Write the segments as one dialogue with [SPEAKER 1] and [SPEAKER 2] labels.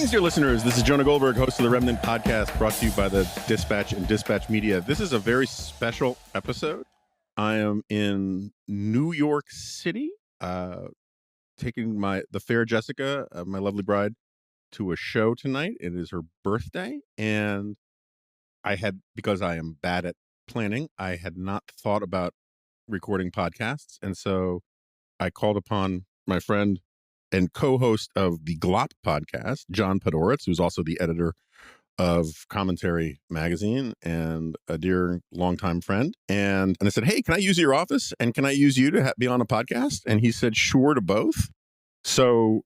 [SPEAKER 1] Greetings, dear listeners. This is Jonah Goldberg, host of the Remnant Podcast, brought to you by the Dispatch and Dispatch Media. This is a very special episode. I am in New York City, taking the fair Jessica, my lovely bride, to a show tonight. It is her birthday, and because I am bad at planning, I had not thought about recording podcasts, and so I called upon my friend and co-host of the Glop podcast, John Podhoretz, who's also the editor of Commentary magazine and a dear longtime friend. And I said, hey, can I use your office? And can I use you to be on a podcast? And he said, sure to both. So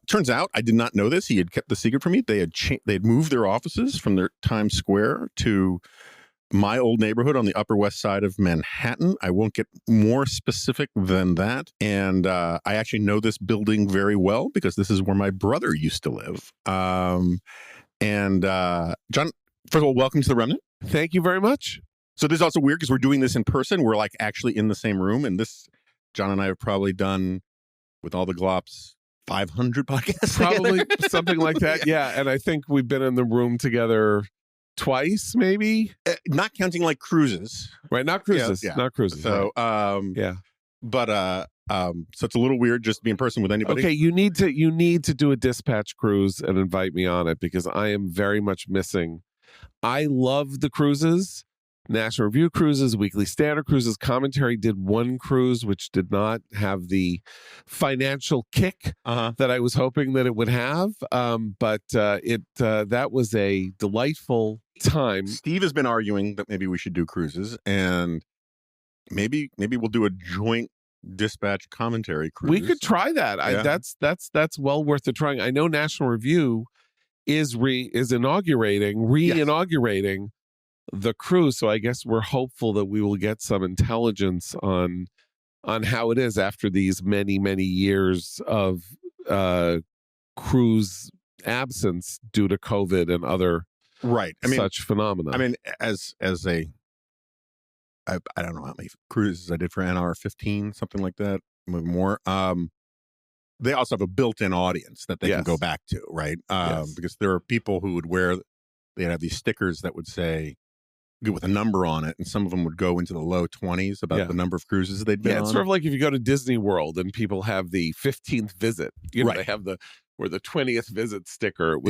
[SPEAKER 1] turns out I did not know this. He had kept the secret from me. They had moved their offices from their Times Square to my old neighborhood on the Upper West Side of Manhattan. I won't get more specific than that. And I actually know this building very well because this is where my brother used to live. John, first of all, welcome to the Remnant.
[SPEAKER 2] Thank you very much.
[SPEAKER 1] So this is also weird because we're doing this in person. We're like actually in the same room. And this, John and I have probably done, with all the glops, 500 podcasts
[SPEAKER 2] Probably
[SPEAKER 1] together.
[SPEAKER 2] something like that. Yeah. And I think we've been in the room together twice, maybe.
[SPEAKER 1] Not counting like cruises.
[SPEAKER 2] Right. Not cruises.
[SPEAKER 1] Yeah.
[SPEAKER 2] Not cruises.
[SPEAKER 1] So,
[SPEAKER 2] yeah.
[SPEAKER 1] But so it's a little weird just to be in person with anybody.
[SPEAKER 2] Okay, you need to do a dispatch cruise and invite me on it because I am very much missing. I love the cruises, National Review cruises, Weekly Standard cruises. Commentary did one cruise which did not have the financial kick that I was hoping that it would have. But that was a delightful time.
[SPEAKER 1] Steve has been arguing that maybe we should do cruises, and maybe we'll do a joint dispatch commentary cruise.
[SPEAKER 2] We could try that.
[SPEAKER 1] Yeah.
[SPEAKER 2] That's well worth the trying. I know National Review is reinaugurating the cruise, so I guess we're hopeful that we will get some intelligence on how it is after these many years of cruise absence due to COVID and other such phenomena.
[SPEAKER 1] I mean, as a I don't know how many cruises I did for NR 15, something like that, maybe more. They also have a built-in audience that they can go back to, right? Because there are people who would they'd have these stickers that would say, with a number on it, and some of them would go into the low 20s about the number of cruises they'd been on.
[SPEAKER 2] It's sort of like if you go to Disney World and people have the 15th visit, they have the 20th visit sticker. It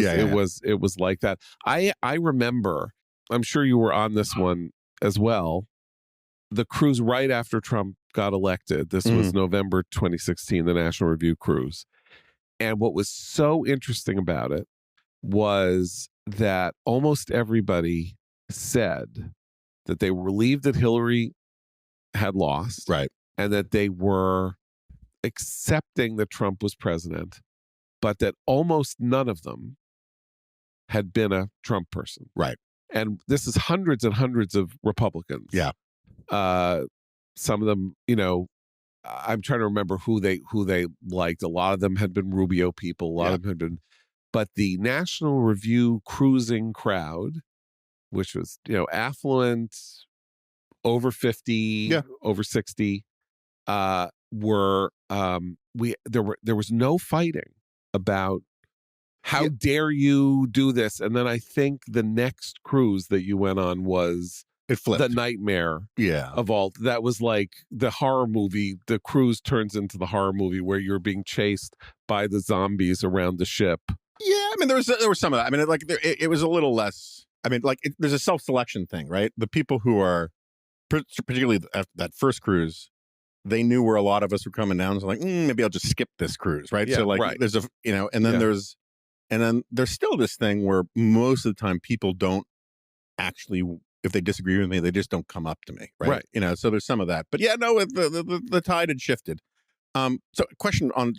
[SPEAKER 2] was like that. I remember, I'm sure you were on this one as well, the cruise right after Trump got elected. This was November 2016, the National Review cruise. And what was so interesting about it was that almost everybody said that they were relieved that Hillary had lost,
[SPEAKER 1] right,
[SPEAKER 2] and that they were accepting that Trump was president, but that almost none of them had been a Trump person.
[SPEAKER 1] Right.
[SPEAKER 2] And this is hundreds and hundreds of Republicans.
[SPEAKER 1] Yeah.
[SPEAKER 2] Some of them, I'm trying to remember who they liked. A lot of them had been Rubio people. A lot of them had been, but the National Review cruising crowd, which was, affluent, over 50, over 60, there was no fighting about how dare you do this. And then I think the next cruise that you went on was
[SPEAKER 1] it flipped.
[SPEAKER 2] The nightmare of all. That was like the horror movie. The cruise turns into the horror movie where you're being chased by the zombies around the ship.
[SPEAKER 1] Yeah, I mean, there was some of that. I mean, it was a little less. I mean, there's a self-selection thing, right? The people who are, particularly after that first cruise, they knew where a lot of us were coming down. So maybe I'll just skip this cruise, right?
[SPEAKER 2] Yeah,
[SPEAKER 1] so there's and then there's still this thing where most of the time people don't actually, if they disagree with me, they just don't come up to me, right? So there's some of that. But the tide had shifted. So a question on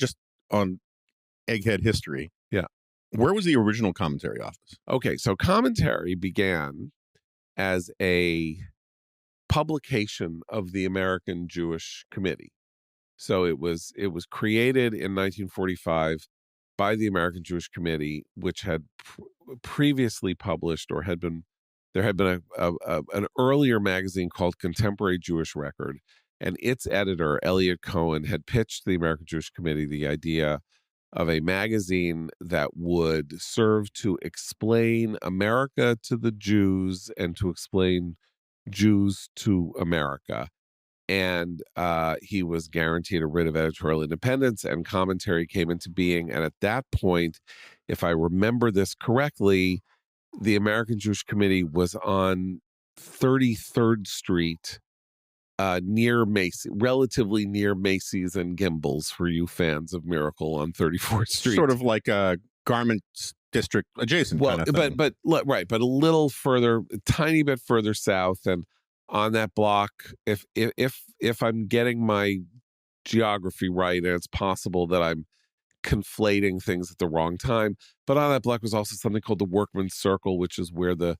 [SPEAKER 1] Egghead history.
[SPEAKER 2] Yeah.
[SPEAKER 1] Where was the original commentary office?
[SPEAKER 2] Okay, so commentary began as a publication of the American Jewish Committee. So it was created in 1945 by the American Jewish Committee, which had previously published or had been there had been an earlier magazine called Contemporary Jewish Record, and its editor, Elliot Cohen, had pitched to the American Jewish Committee the idea of a magazine that would serve to explain America to the Jews and to explain Jews to America. And he was guaranteed a writ of editorial independence, and Commentary came into being. And at that point, if I remember this correctly, the American Jewish Committee was on 33rd Street, near Macy's, relatively near Macy's and Gimbel's, for you fans of Miracle on 34th Street.
[SPEAKER 1] Sort of like a garments district adjacent kind of thing.
[SPEAKER 2] But a little further, a tiny bit further south. And on that block, if I'm getting my geography right, and it's possible that I'm conflating things at the wrong time, but on that block was also something called the Workman's Circle, which is where the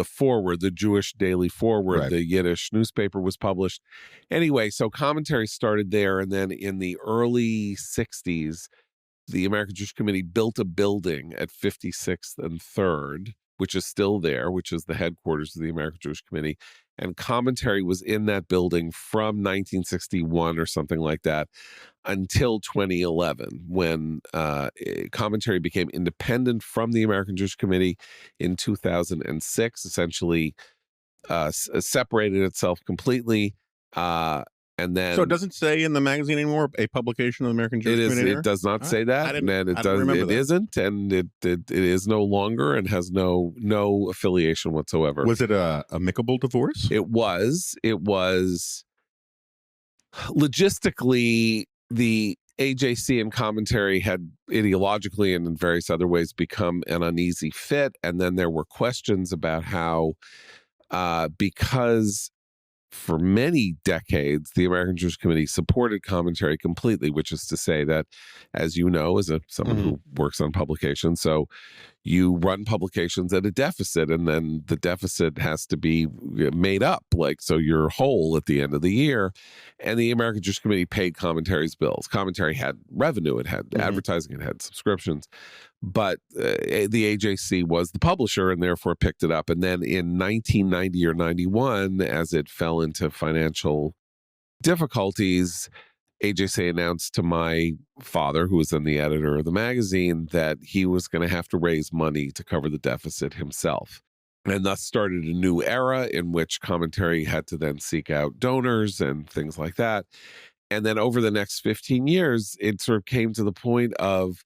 [SPEAKER 2] Forward, the Jewish Daily Forward, right, the Yiddish newspaper, was published. Anyway, so Commentary started there, and then in the early 60s, the American Jewish Committee built a building at 56th and 3rd, which is still there, which is the headquarters of the American Jewish Committee. And Commentary was in that building from 1961 or something like that until 2011, when Commentary became independent from the American Jewish Committee in 2006, essentially separated itself completely. And then,
[SPEAKER 1] so it doesn't say in the magazine anymore, a publication of the American Jewish Committee?
[SPEAKER 2] It does not say that, and it isn't, and it is no longer, and has no affiliation whatsoever.
[SPEAKER 1] Was it a amicable divorce?
[SPEAKER 2] It was logistically, the AJC and Commentary had ideologically and in various other ways become an uneasy fit, and then there were questions about how, because for many decades, the American Jewish Committee supported Commentary completely, which is to say that, as you know, as someone who works on publications, so you run publications at a deficit, and then the deficit has to be made up, so you're whole at the end of the year. And the American Jewish Committee paid Commentary's bills. Commentary had revenue, it had advertising, it had subscriptions, but the AJC was the publisher and therefore picked it up. And then in 1990 or 91, as it fell into financial difficulties, AJC announced to my father, who was then the editor of the magazine, that he was going to have to raise money to cover the deficit himself. And thus started a new era in which Commentary had to then seek out donors and things like that. And then over the next 15 years, it sort of came to the point of,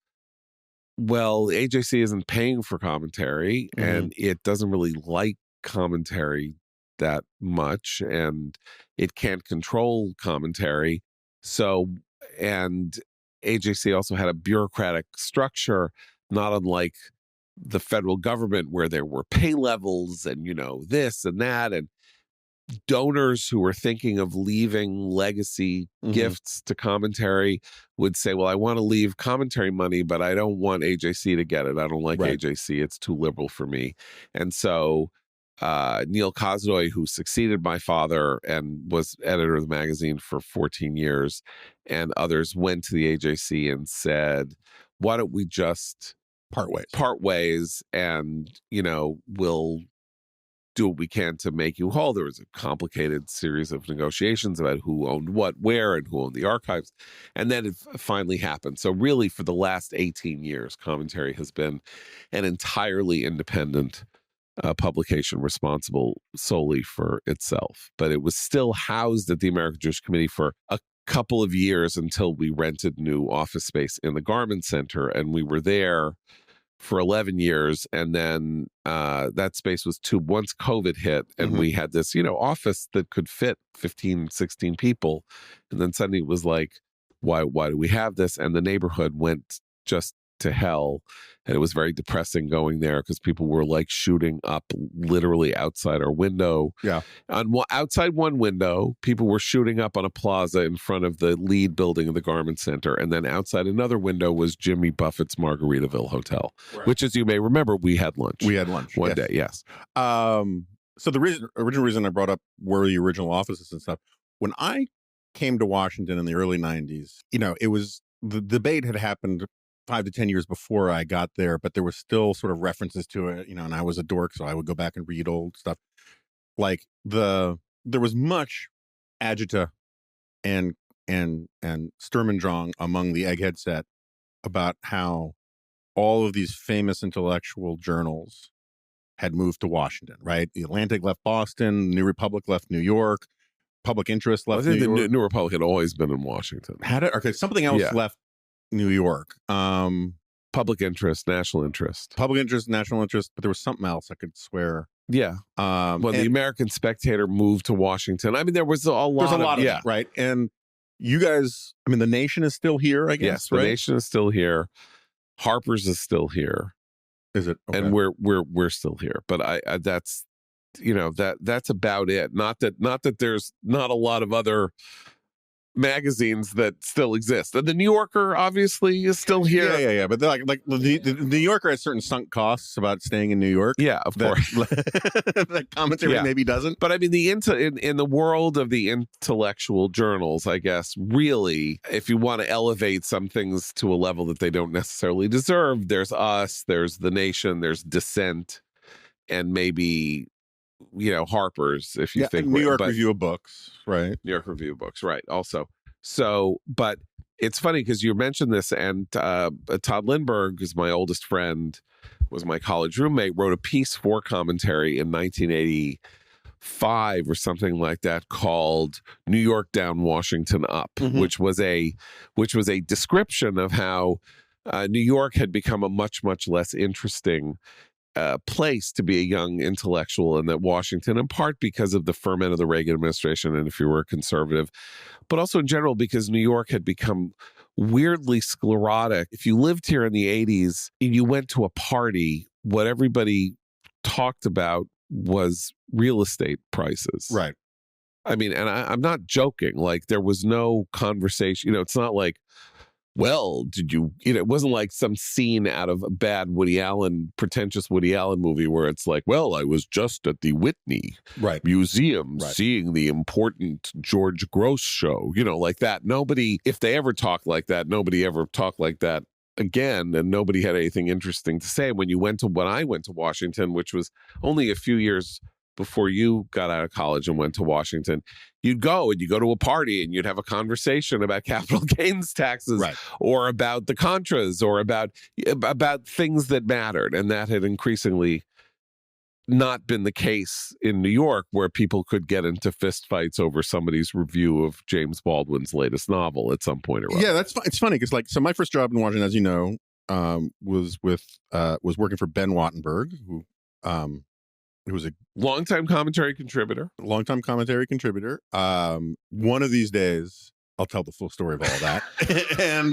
[SPEAKER 2] well, AJC isn't paying for Commentary, and it doesn't really like Commentary that much, and it can't control Commentary. So, and AJC also had a bureaucratic structure, not unlike the federal government, where there were pay levels and, this and that, and donors who were thinking of leaving legacy gifts to Commentary would say, well, I want to leave Commentary money, but I don't want AJC to get it. I don't like AJC. It's too liberal for me. And so Neil Kozdoy, who succeeded my father and was editor of the magazine for 14 years, and others went to the AJC and said, why don't we just part ways and, we'll do what we can to make you whole. There was a complicated series of negotiations about who owned what, where, and who owned the archives. And then it finally happened. So really, for the last 18 years, Commentary has been an entirely independent publication responsible solely for itself. But it was still housed at the American Jewish Committee for a couple of years until we rented new office space in the Garment Center, and we were there for 11 years. And then that space was too, once COVID hit and we had this, office that could fit 15, 16 people. And then suddenly it was like, why do we have this? And the neighborhood went just to hell. And it was very depressing going there because people were shooting up literally outside our window.
[SPEAKER 1] Yeah.
[SPEAKER 2] Outside one window, people were shooting up on a plaza in front of the lead building of the Garment Center. And then outside another window was Jimmy Buffett's Margaritaville Hotel, which, as you may remember, we had lunch. One day, yes.
[SPEAKER 1] So the original reason I brought up were the original offices and stuff. When I came to Washington in the early 90s, it was, the debate had happened 5 to 10 years before I got there, but there was still sort of references to it, and I was a dork, so I would go back and read old stuff. There was much agita and and Sturm und Drang among the egghead set about how all of these famous intellectual journals had moved to Washington, right? The Atlantic left Boston, New Republic left New York, Public Interest left New York.
[SPEAKER 2] The New Republic had always been in Washington.
[SPEAKER 1] Had it? Okay, something else left New York.
[SPEAKER 2] Public Interest, National Interest.
[SPEAKER 1] Public Interest, National Interest, but there was something else I could swear.
[SPEAKER 2] Yeah. The American Spectator moved to Washington. I mean, there was a lot
[SPEAKER 1] of it, right? And you guys, I mean, The Nation is still here, I guess.
[SPEAKER 2] Yes, The Nation is still here. Harper's is still here.
[SPEAKER 1] Is it? Okay.
[SPEAKER 2] And we're still here. But I that's that's about it. Not that there's not a lot of other magazines that still exist. And the New Yorker obviously is still here.
[SPEAKER 1] Yeah. But like the New Yorker has certain sunk costs about staying in New York.
[SPEAKER 2] Yeah, of course.
[SPEAKER 1] That commentary maybe doesn't.
[SPEAKER 2] But I mean, in the world of the intellectual journals, I guess, really, if you want to elevate some things to a level that they don't necessarily deserve, there's us, there's The Nation, there's Dissent, and maybe Harper's, if you think
[SPEAKER 1] New York Review of Books, right?
[SPEAKER 2] New York Review of Books, right? Also, so, but it's funny because you mentioned this, and Todd Lindbergh, who's my oldest friend, was my college roommate, wrote a piece for Commentary in 1985 or something like that called "New York Down, Washington Up," which was a description of how New York had become a much less interesting place to be a young intellectual, and that Washington, in part because of the ferment of the Reagan administration, and if you were a conservative, but also in general because New York had become weirdly sclerotic. If you lived here in the 80s and you went to a party, what everybody talked about was real estate prices.
[SPEAKER 1] Right.
[SPEAKER 2] I mean, and I'm not joking. Like, there was no conversation. It's not like, well, did you, it wasn't like some scene out of a bad pretentious Woody Allen movie where it's like, well, I was just at the Whitney Museum seeing the important George Grosz show, like that. Nobody, if they ever talked like that, nobody ever talked like that again, and nobody had anything interesting to say. When I went to Washington, which was only a few years before you got out of college and went to Washington, you'd go to a party and you'd have a conversation about capital gains taxes or about the Contras or about things that mattered. And that had increasingly not been the case in New York, where people could get into fistfights over somebody's review of James Baldwin's latest novel at some point or other.
[SPEAKER 1] Yeah, it's funny because so my first job in Washington, as you know, was working for Ben Wattenberg, who was a
[SPEAKER 2] longtime commentary contributor.
[SPEAKER 1] One of these days, I'll tell the full story of all that. And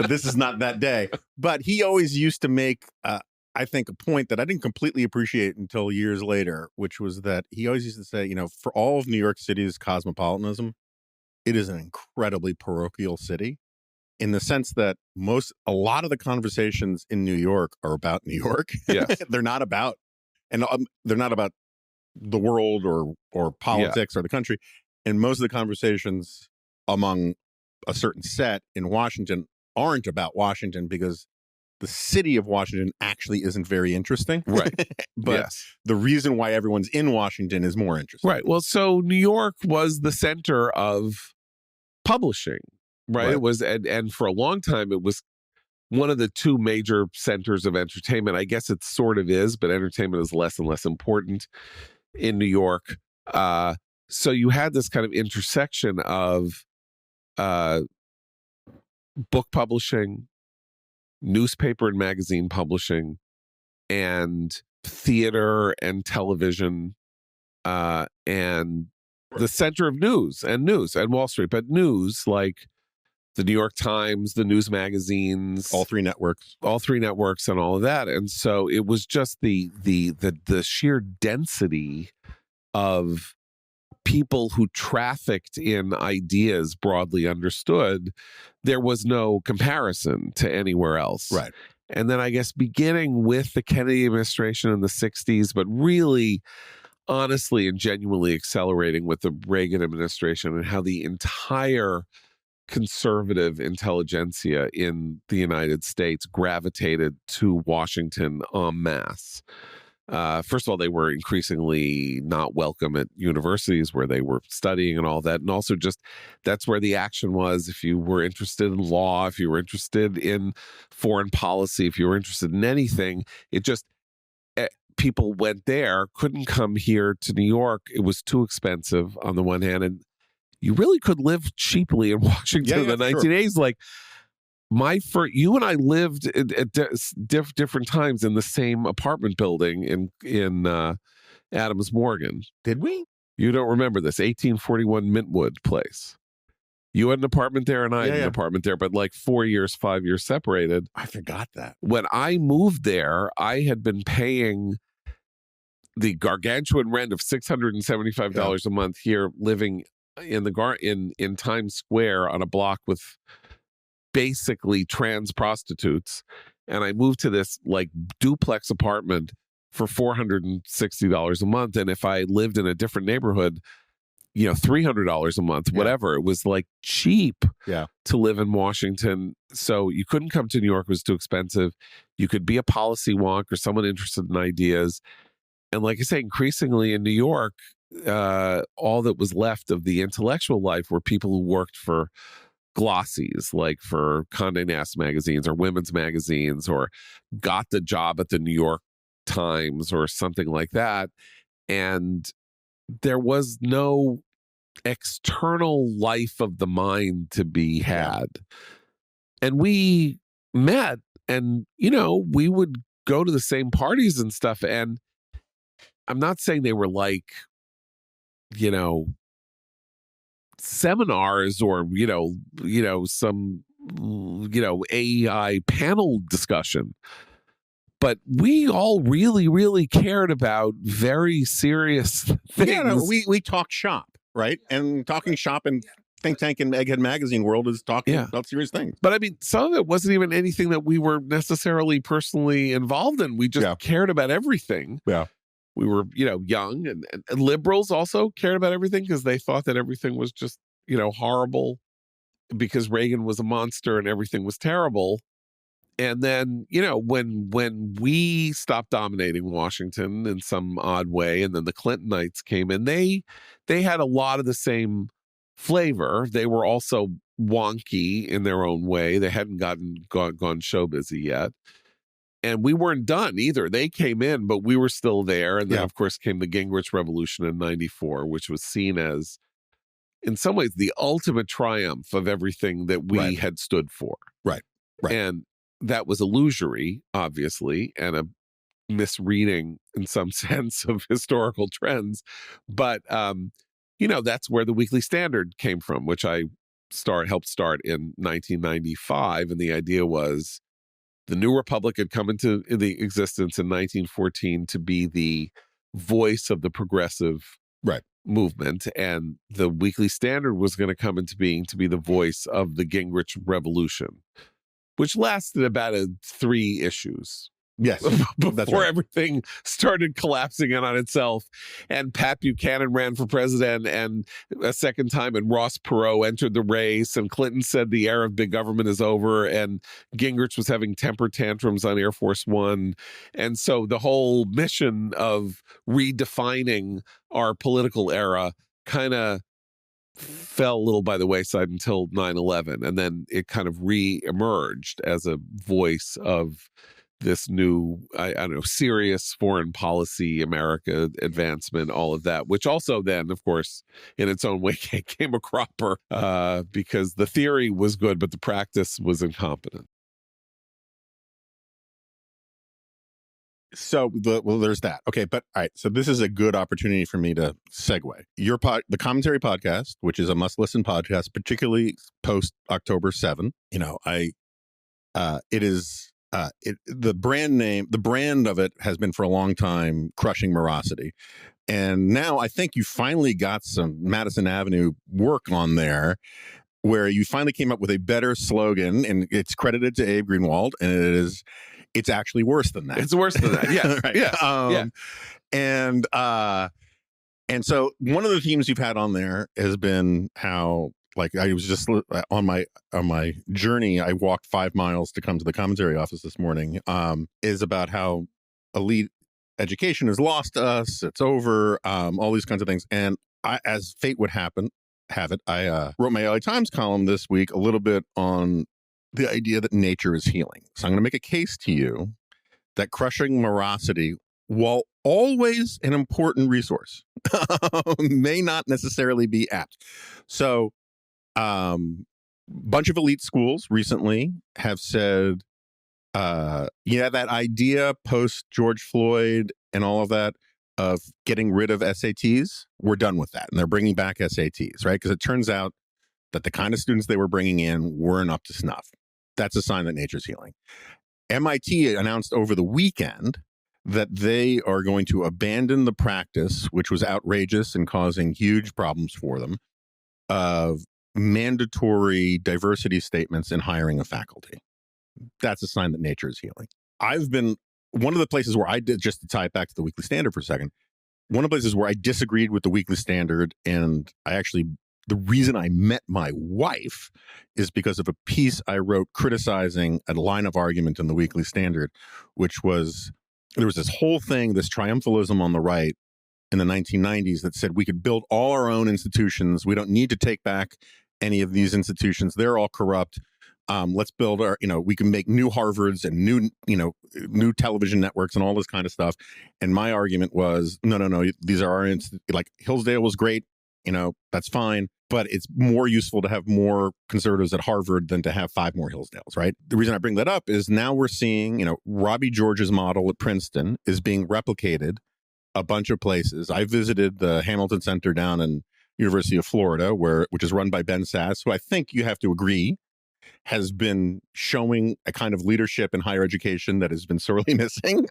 [SPEAKER 1] this is not that day. But he always used to make, I think, a point that I didn't completely appreciate until years later, which was that he always used to say, for all of New York City's cosmopolitanism, it is an incredibly parochial city, in the sense that a lot of the conversations in New York are about New York.
[SPEAKER 2] Yes.
[SPEAKER 1] They're not about the world or politics or the country. And most of the conversations among a certain set in Washington aren't about Washington, because the city of Washington actually isn't very interesting.
[SPEAKER 2] Right.
[SPEAKER 1] But the reason why everyone's in Washington is more interesting.
[SPEAKER 2] Right. Well, so New York was the center of publishing, right? It was, and for a long time, it was one of the two major centers of entertainment. I guess it sort of is, but entertainment is less and less important in New York. So you had this kind of intersection of book publishing, newspaper and magazine publishing, and theater and television, and the center of news and Wall Street. But news, like the New York Times, the news magazines,
[SPEAKER 1] all three networks
[SPEAKER 2] and all of that. And so it was just the sheer density of people who trafficked in ideas broadly understood. There was no comparison to anywhere else.
[SPEAKER 1] Right.
[SPEAKER 2] And then I guess beginning with the Kennedy administration in the 60s, but really honestly and genuinely accelerating with the Reagan administration, and how the entire conservative intelligentsia in the United States gravitated to Washington en masse. First of all, they were increasingly not welcome at universities where they were studying and all that. And also just that's where the action was. If you were interested in law, if you were interested in foreign policy, if you were interested in anything, it just, people went there, couldn't come here to New York. It was too expensive on the one hand. And you really could live cheaply in Washington in the 1980s. Like, you and I lived at different times in the same apartment building in Adams Morgan.
[SPEAKER 1] Did we?
[SPEAKER 2] You don't remember this 1841 Mintwood place? You had an apartment there, and I had an apartment there, but like 4 years, 5 years separated.
[SPEAKER 1] I forgot that.
[SPEAKER 2] When I moved there, I had been paying the gargantuan rent of $675 a month here, living in Times Square on a block with basically trans prostitutes, and I moved to this like duplex apartment for $460 a month. And if I lived in a different neighborhood, $300 a month, whatever, it was like cheap to live in Washington. So you couldn't come to New York; it was too expensive. You could be a policy wonk or someone interested in ideas, and like I say, increasingly in New York, all that was left of the intellectual life were people who worked for glossies, like for Condé Nast magazines or women's magazines, or got the job at the New York Times or something like that. And there was no external life of the mind to be had. And we met, and, we would go to the same parties and stuff. And I'm not saying they were like, seminars or some AEI panel discussion, but we all really cared about very serious things.
[SPEAKER 1] We talk shop, right? And talking shop and think tank and Egghead magazine world is talking about serious things.
[SPEAKER 2] But I mean, some of it wasn't even anything that we were necessarily personally involved in. We just cared about everything. We were, young, and liberals also cared about everything because they thought that everything was just, horrible because Reagan was a monster and everything was terrible. And then, when we stopped dominating Washington in some odd way, and then the Clintonites came in, they had a lot of the same flavor. They were also wonky in their own way. They hadn't gone show busy yet. And we weren't done either. They came in, but we were still there. And then, of course, came the Gingrich Revolution in '94, which was seen as, in some ways, the ultimate triumph of everything that we had stood for.
[SPEAKER 1] Right.
[SPEAKER 2] And that was illusory, obviously, and a misreading, in some sense, of historical trends. But, that's where the Weekly Standard came from, which I helped start in 1995. And the idea was, the New Republic had come into the existence in 1914 to be the voice of the progressive movement, and the Weekly Standard was going to come into being to be the voice of the Gingrich Revolution, which lasted about 3 issues.
[SPEAKER 1] Yes,
[SPEAKER 2] before everything started collapsing in on itself, and Pat Buchanan ran for president and a second time, and Ross Perot entered the race, and Clinton said the era of big government is over, and Gingrich was having temper tantrums on Air Force One. And so the whole mission of redefining our political era kind of fell a little by the wayside until 9/11, and then it kind of re-emerged as a voice of this new, I don't know, serious foreign policy, America advancement, all of that, which also then, of course, in its own way came a cropper because the theory was good, but the practice was incompetent.
[SPEAKER 1] So, there's that. Okay, but all right. So this is a good opportunity for me to segue. The Commentary Podcast, which is a must-listen podcast, particularly post October 7. It is. The brand of it has been for a long time crushing morosity. And now I think you finally got some Madison Avenue work on there, where you finally came up with a better slogan, and it's credited to Abe Greenwald, and it's actually worse than that.
[SPEAKER 2] It's worse than that. Yeah.
[SPEAKER 1] Right. And so one of the themes you've had on there has been how, like, I was just on my journey, I walked 5 miles to come to the commentary office this morning, is about how elite education has lost us. It's over. All these kinds of things. And as fate would have it, I wrote my LA Times column this week a little bit on the idea that nature is healing. So I'm going to make a case to you that crushing morosity, while always an important resource, may not necessarily be apt. So bunch of elite schools recently have said, that idea post George Floyd and all of that of getting rid of SATs, we're done with that. And they're bringing back SATs, right? Because it turns out that the kind of students they were bringing in weren't up to snuff. That's a sign that nature's healing. MIT announced over the weekend that they are going to abandon the practice, which was outrageous and causing huge problems for them, of mandatory diversity statements in hiring of faculty. That's a sign that nature is healing. I've been one of the places where I did, just to tie it back to the Weekly Standard for a second, one of the places where I disagreed with the Weekly Standard, and the reason I met my wife is because of a piece I wrote criticizing a line of argument in the Weekly Standard, which was, there was this whole thing, this triumphalism on the right in the 1990s that said we could build all our own institutions. We don't need to take back any of these institutions. They're all corrupt. Let's build our, we can make new Harvards and new television networks and all this kind of stuff. And my argument was, no, these are our, like Hillsdale was great, that's fine, but it's more useful to have more conservatives at Harvard than to have 5 more Hillsdales, right? The reason I bring that up is now we're seeing, Robbie George's model at Princeton is being replicated a bunch of places. I visited the Hamilton Center down in University of Florida, which is run by Ben Sass, who I think you have to agree has been showing a kind of leadership in higher education that has been sorely missing.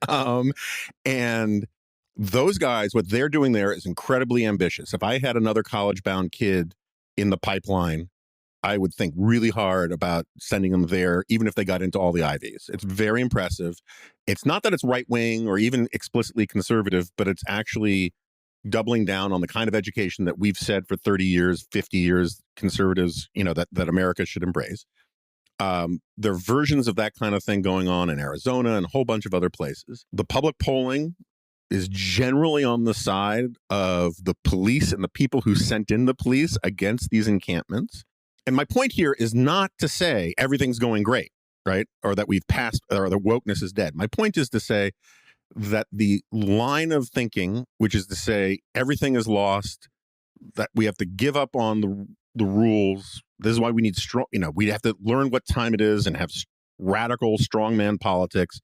[SPEAKER 1] And those guys, what they're doing there is incredibly ambitious. If I had another college-bound kid in the pipeline, I would think really hard about sending them there, even if they got into all the Ivies. It's very impressive. It's not that it's right-wing or even explicitly conservative, but it's actually doubling down on the kind of education that we've said for 30 years, 50 years, conservatives, that America should embrace. There are versions of that kind of thing going on in Arizona and a whole bunch of other places. The public polling is generally on the side of the police and the people who sent in the police against these encampments. And my point here is not to say everything's going great, right? Or that we've passed, or the wokeness is dead. My point is to say that the line of thinking, which is to say everything is lost, that we have to give up on the rules. This is why we need strong, we have to learn what time it is and have radical strongman politics.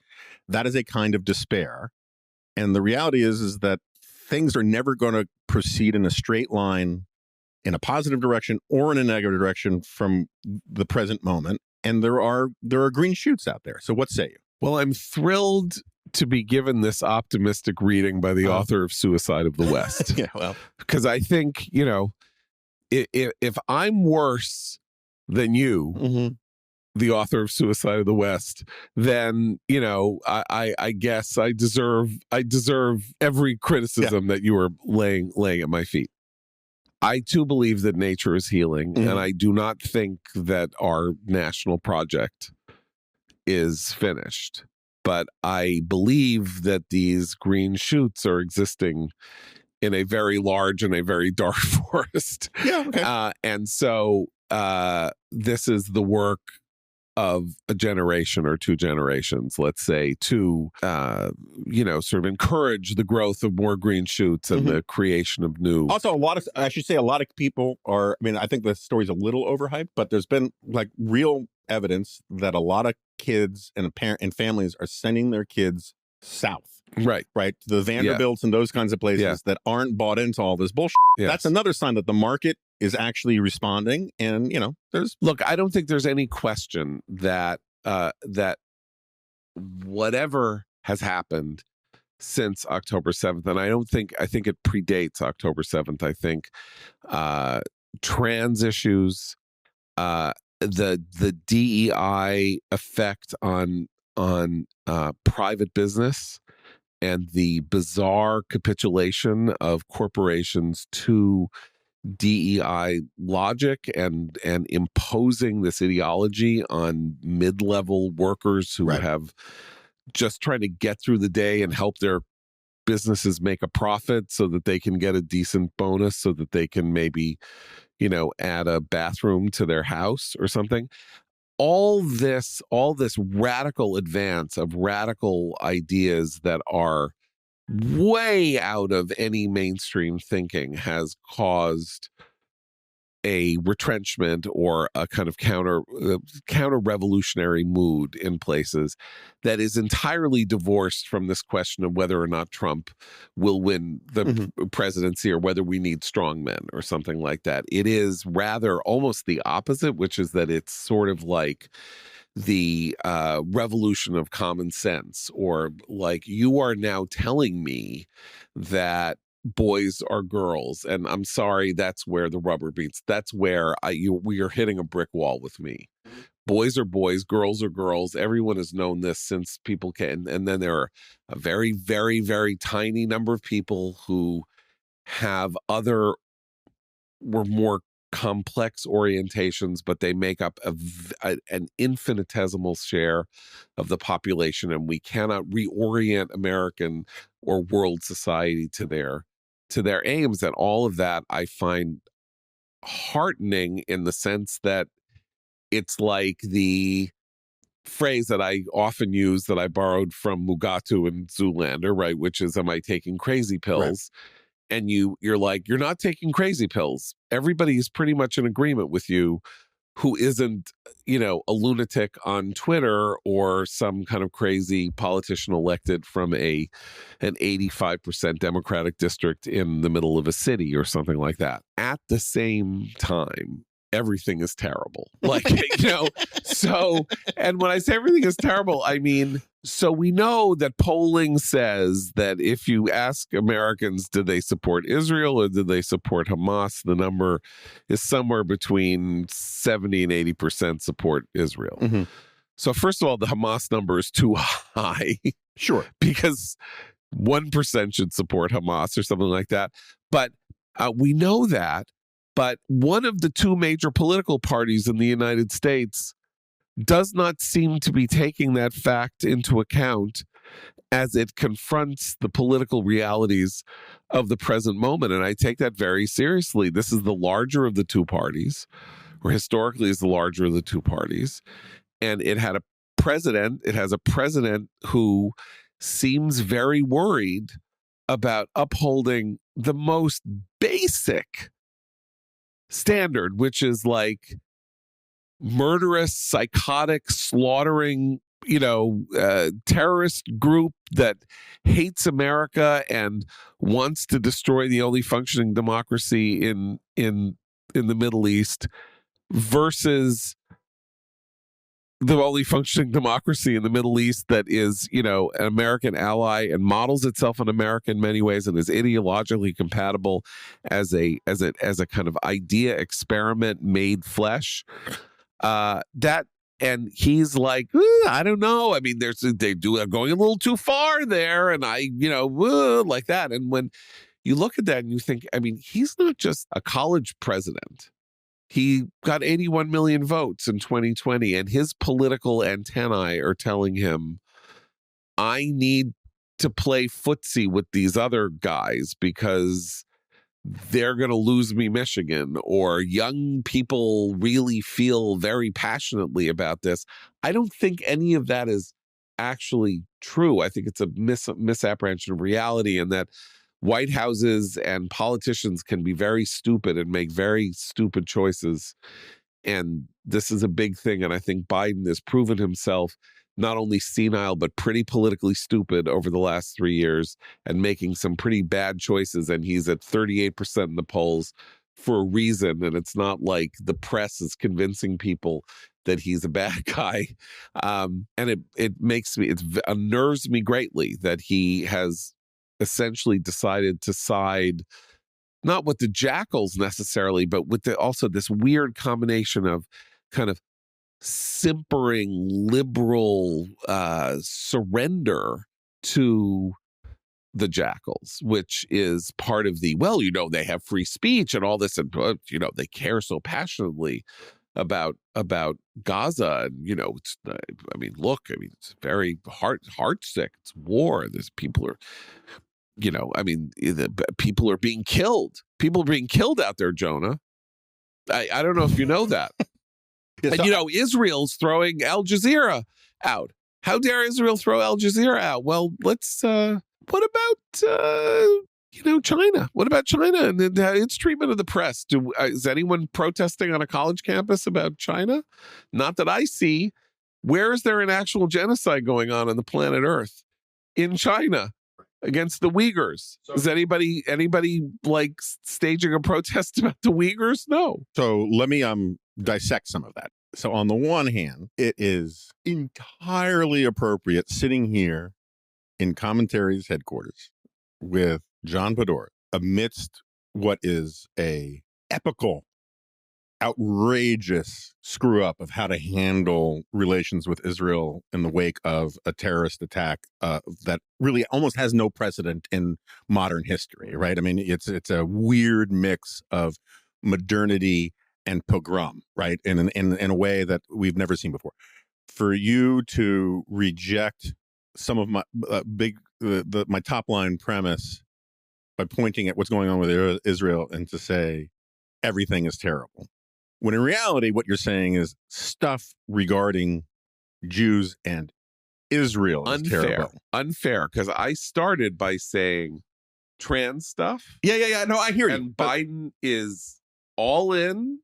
[SPEAKER 1] That is a kind of despair. And the reality is that things are never going to proceed in a straight line in a positive direction or in a negative direction from the present moment. And there are green shoots out there. So what say you?
[SPEAKER 2] Well, I'm thrilled to be given this optimistic reading by the author of Suicide of the West.
[SPEAKER 1] Yeah, well,
[SPEAKER 2] because I think, if I'm worse than you, mm-hmm. the author of Suicide of the West, then, I guess I deserve every criticism that you are laying at my feet. I too believe that nature is healing, mm-hmm. and I do not think that our national project is finished. But I believe that these green shoots are existing in a very large and a very dark forest.
[SPEAKER 1] Yeah. Okay.
[SPEAKER 2] And so this is the work of a generation or 2 generations, let's say, to, sort of encourage the growth of more green shoots and mm-hmm. the creation of new.
[SPEAKER 1] Also, a lot of people are, I think the story's a little overhyped, but there's been like real evidence that a lot of kids and families are sending their kids south.
[SPEAKER 2] Right.
[SPEAKER 1] The Vanderbilts and those kinds of places that aren't bought into all this bullshit.
[SPEAKER 2] Yes.
[SPEAKER 1] That's another sign that the market is actually responding. And,
[SPEAKER 2] look, I don't think there's any question that that whatever has happened since October 7th, and I think it predates October 7th. I think trans issues, the DEI effect on private business, and the bizarre capitulation of corporations to DEI logic and imposing this ideology on mid-level workers who have just trying to get through the day and help their businesses make a profit so that they can get a decent bonus so that they can maybe, add a bathroom to their house or something. All this radical advance of radical ideas that are way out of any mainstream thinking has caused a retrenchment or a kind of counter revolutionary mood in places that is entirely divorced from this question of whether or not Trump will win the presidency or whether we need strong men or something like that. It is rather almost the opposite, which is that it's sort of like the revolution of common sense, or like, you are now telling me that boys are girls, and I'm sorry, that's where the rubber meets. That's where we are hitting a brick wall with me. Boys are boys, girls are girls. Everyone has known this since people can. And then there are a very, very, very tiny number of people who have other or more complex orientations, but they make up an infinitesimal share of the population, and we cannot reorient American or world society to their aims. And all of that I find heartening, in the sense that it's like the phrase that I often use that I borrowed from Mugatu and Zoolander, right? Which is, am I taking crazy pills? Right. And you're like, you're not taking crazy pills. Everybody is pretty much in agreement with you who isn't, a lunatic on Twitter or some kind of crazy politician elected from an 85% Democratic district in the middle of a city or something like that. At the same time, everything is terrible. Like, so, and when I say everything is terrible, I mean, so we know that polling says that if you ask Americans, did they support Israel or did they support Hamas, the number is somewhere between 70 and 80% support Israel. Mm-hmm. So first of all, the Hamas number is too high.
[SPEAKER 1] Sure.
[SPEAKER 2] Because 1% should support Hamas or something like that. But we know that. But one of the two major political parties in the United States does not seem to be taking that fact into account as it confronts the political realities of the present moment. And I take that very seriously. This is the larger of the two parties, or historically is the larger of the two parties. And it has a president who seems very worried about upholding the most basic standard, which is like murderous, psychotic, slaughtering, terrorist group that hates America and wants to destroy the only functioning democracy in the Middle East, versus the only functioning democracy in the Middle East that is, an American ally and models itself on America in many ways and is ideologically compatible as a kind of idea experiment made flesh. And he's like, I don't know. I mean, they're going a little too far there, and like that. And when you look at that and you think, I mean, he's not just a college president. He got 81 million votes in 2020, and his political antennae are telling him, I need to play footsie with these other guys because they're going to lose me Michigan, or young people really feel very passionately about this. I don't think any of that is actually true. I think it's a misapprehension of reality, and that White Houses and politicians can be very stupid and make very stupid choices. And this is a big thing. And I think Biden has proven himself not only senile, but pretty politically stupid over the last 3 years and making some pretty bad choices. And he's at 38% in the polls for a reason. And it's not like the press is convincing people that he's a bad guy. And it unnerves me greatly that he has essentially decided to side not with the jackals necessarily, but with also this weird combination of kind of simpering liberal surrender to the jackals, which is part of the, they have free speech and all this, and they care so passionately about Gaza, and it's very heart sick. It's war. There's people are I mean, people are being killed. People are being killed out there, Jonah. I don't know if you know that.
[SPEAKER 1] Yeah,
[SPEAKER 2] and, Israel's throwing Al Jazeera out. How dare Israel throw Al Jazeera out? Well, let's, what about, China? What about China and its treatment of the press? Is anyone protesting on a college campus about China? Not that I see. Where is there an actual genocide going on the planet Earth? In China. Against the Uyghurs. Is anybody like staging a protest about the Uyghurs? No.
[SPEAKER 1] So let me dissect some of that. So on the one hand, it is entirely appropriate sitting here in Commentary's headquarters with John Podhoretz amidst what is a epical, outrageous screw up of how to handle relations with Israel in the wake of a terrorist attack that really almost has no precedent in modern history, right? I mean, it's a weird mix of modernity and pogrom, right? In a way that we've never seen before. For you to reject some of my my top line premise by pointing at what's going on with Israel and to say everything is terrible. When in reality, what you're saying is stuff regarding Jews and Israel is terrible.
[SPEAKER 2] Unfair, because I started by saying trans stuff.
[SPEAKER 1] Yeah. No, I hear you.
[SPEAKER 2] And Biden is all in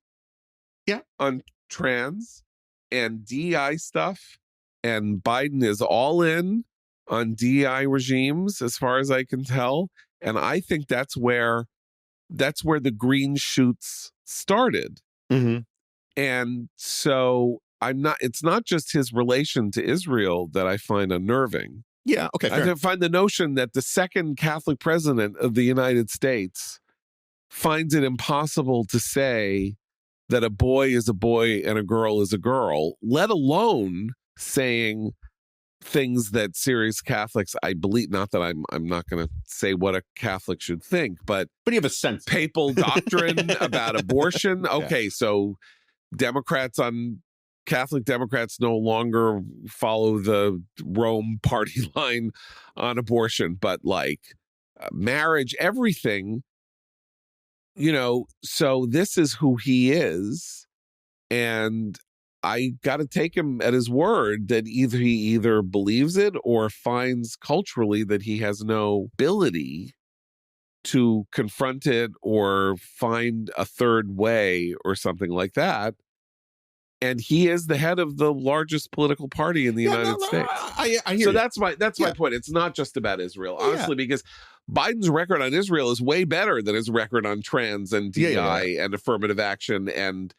[SPEAKER 2] on trans and DEI stuff. And Biden is all in on DEI regimes, as far as I can tell. And I think that's where the green shoots started.
[SPEAKER 1] Mm-hmm.
[SPEAKER 2] And so it's not just his relation to Israel that I find unnerving.
[SPEAKER 1] Yeah, okay. Fair.
[SPEAKER 2] I find the notion that the second Catholic president of the United States finds it impossible to say that a boy is a boy and a girl is a girl, let alone saying things that serious Catholics, I believe, not that I'm not going to say what a Catholic should think, but
[SPEAKER 1] you have a sense.
[SPEAKER 2] Papal doctrine about abortion. Okay, so Catholic Democrats no longer follow the Rome party line on abortion, but like marriage, everything, so this is who he is. And I got to take him at his word that he either believes it or finds culturally that he has no ability to confront it or find a third way or something like that. And he is the head of the largest political party in the United States.
[SPEAKER 1] I hear
[SPEAKER 2] so
[SPEAKER 1] you.
[SPEAKER 2] that's my point. It's not just about Israel, honestly, because Biden's record on Israel is way better than his record on trans and DEI and affirmative action and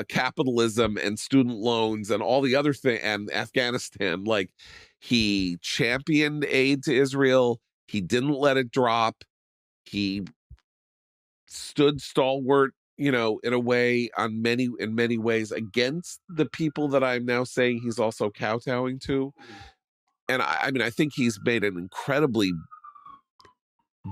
[SPEAKER 2] capitalism and student loans and all the other things, and Afghanistan. Like, he championed aid to Israel. He didn't let it drop. He stood stalwart, in a way, in many ways against the people that I'm now saying he's also kowtowing to. And I think he's made an incredibly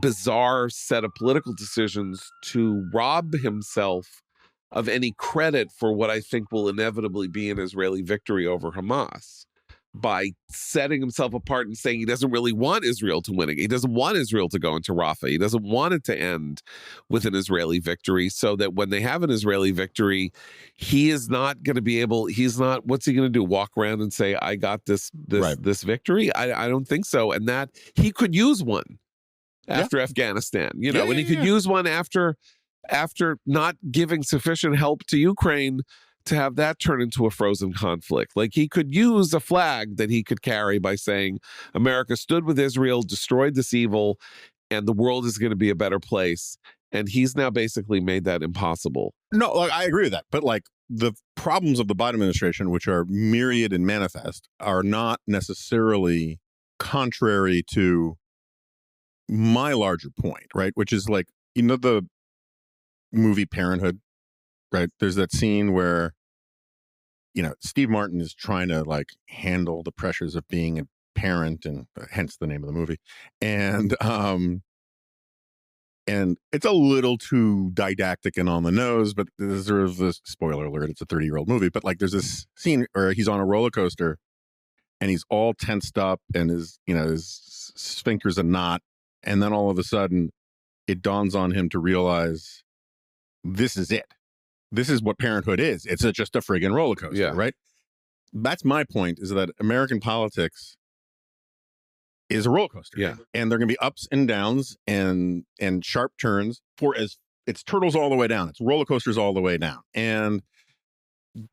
[SPEAKER 2] bizarre set of political decisions to rob himself of any credit for what I think will inevitably be an Israeli victory over Hamas, by setting himself apart and saying he doesn't really want Israel to win. He doesn't want Israel to go into Rafah. He doesn't want it to end with an Israeli victory, so that when they have an Israeli victory, he is not going to be able, what's he going to do? Walk around and say, I got this victory? I don't think so. And that he could use one after Afghanistan, and he could use one after not giving sufficient help to Ukraine to have that turn into a frozen conflict. Like, he could use a flag that he could carry by saying America stood with Israel, destroyed this evil, and the world is going to be a better place. And he's now basically made that impossible.
[SPEAKER 1] No, I agree with that. But like, the problems of the Biden administration, which are myriad and manifest, are not necessarily contrary to my larger point, right? Which is like, the movie Parenthood, right? There's that scene where, Steve Martin is trying to like handle the pressures of being a parent, and hence the name of the movie. And it's a little too didactic and on the nose, but there's sort of this, spoiler alert, it's a 30-year-old movie, but like, there's this scene where he's on a roller coaster and he's all tensed up and his sphincter's a knot, And then all of a sudden, it dawns on him to realize this is it. This is what parenthood is. It's just a friggin' roller coaster, right? That's my point, is that American politics is a roller coaster.
[SPEAKER 2] Yeah.
[SPEAKER 1] And there are going to be ups and downs and sharp turns it's turtles all the way down. It's roller coasters all the way down. And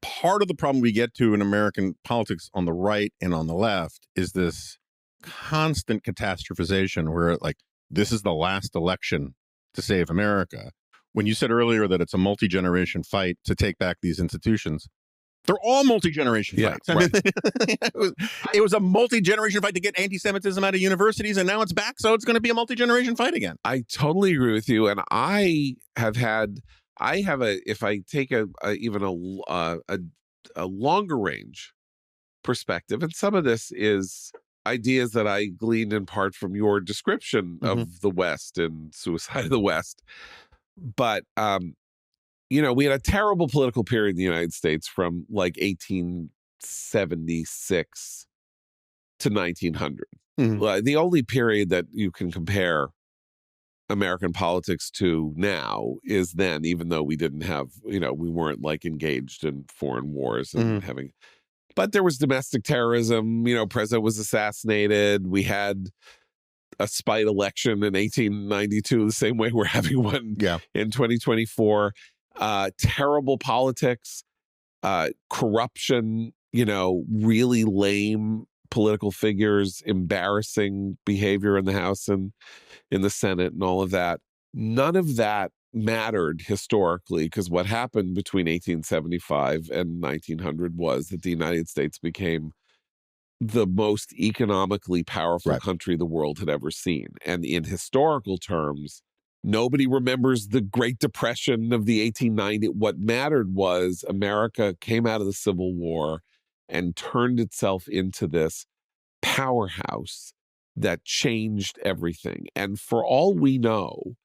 [SPEAKER 1] part of the problem we get to in American politics on the right and on the left is this constant catastrophization where like, this is the last election to save America. When you said earlier that it's a multi-generation fight to take back these institutions, they're all multi-generation fights. I mean, it was a multi-generation fight to get anti-Semitism out of universities, and now it's back, so it's going to be a multi-generation fight again.
[SPEAKER 2] I totally agree with you, and if I take a longer range perspective, and some of this is ideas that I gleaned in part from your description of the West and Suicide of the West, but we had a terrible political period in the United States from like 1876 to 1900. The only period that you can compare American politics to now is then, even though we didn't have, we weren't like engaged in foreign wars and but there was domestic terrorism, president was assassinated. We had a spite election in 1892, the same way we're having one in 2024. Terrible politics, corruption, really lame political figures, embarrassing behavior in the House and in the Senate and all of that. None of that mattered historically, because what happened between 1875 and 1900 was that the United States became the most economically powerful country the world had ever seen. And in historical terms, nobody remembers the Great Depression of the 1890s. What mattered was America came out of the Civil War and turned itself into this powerhouse that changed everything. And for all we know,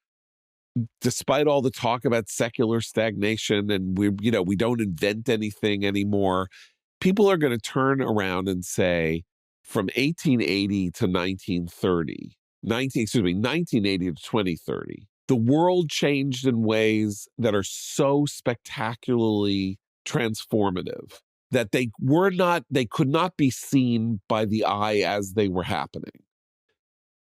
[SPEAKER 2] despite all the talk about secular stagnation and we don't invent anything anymore, people are going to turn around and say from 1880 to 1980 to 2030, the world changed in ways that are so spectacularly transformative that they could not be seen by the eye as they were happening.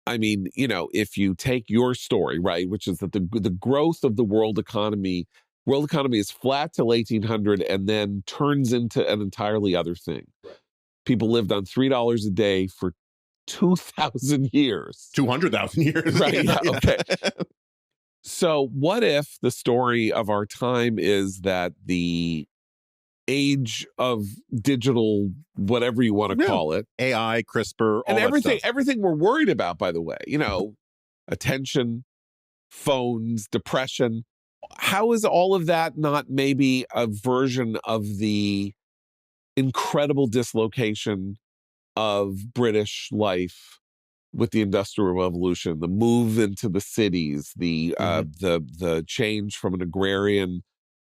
[SPEAKER 2] I mean, if you take your story, right, which is that the growth of the world economy is flat till 1800 and then turns into an entirely other thing. Right. People lived on $3 a day for 2,000 years.
[SPEAKER 1] 200,000 years.
[SPEAKER 2] Right. Yeah. Okay. So what if the story of our time is that the age of digital, whatever you want to call it,
[SPEAKER 1] AI, CRISPR,
[SPEAKER 2] and everything we're worried about, by the way, attention, phones, depression. How is all of that not maybe a version of the incredible dislocation of British life with the Industrial Revolution, the move into the cities, the change from an agrarian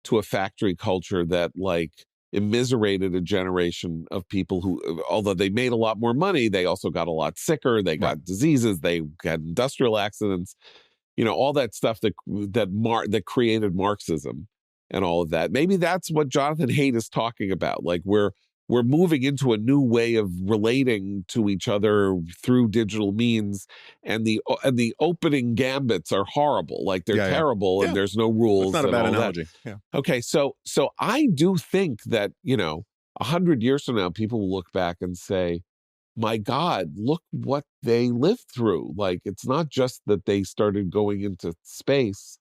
[SPEAKER 2] to a factory culture that like immiserated a generation of people who, although they made a lot more money, they also got a lot sicker. They got diseases. They had industrial accidents. All that stuff that created Marxism and all of that. Maybe that's what Jonathan Haidt is talking about. Like we're moving into a new way of relating to each other through digital means, and the opening gambits are horrible. Like they're terrible, and there's no rules.
[SPEAKER 1] It's not a bad analogy. Yeah.
[SPEAKER 2] Okay, so I do think that 100 years from now, people will look back and say, my God, look what they lived through. Like, it's not just that they started going into space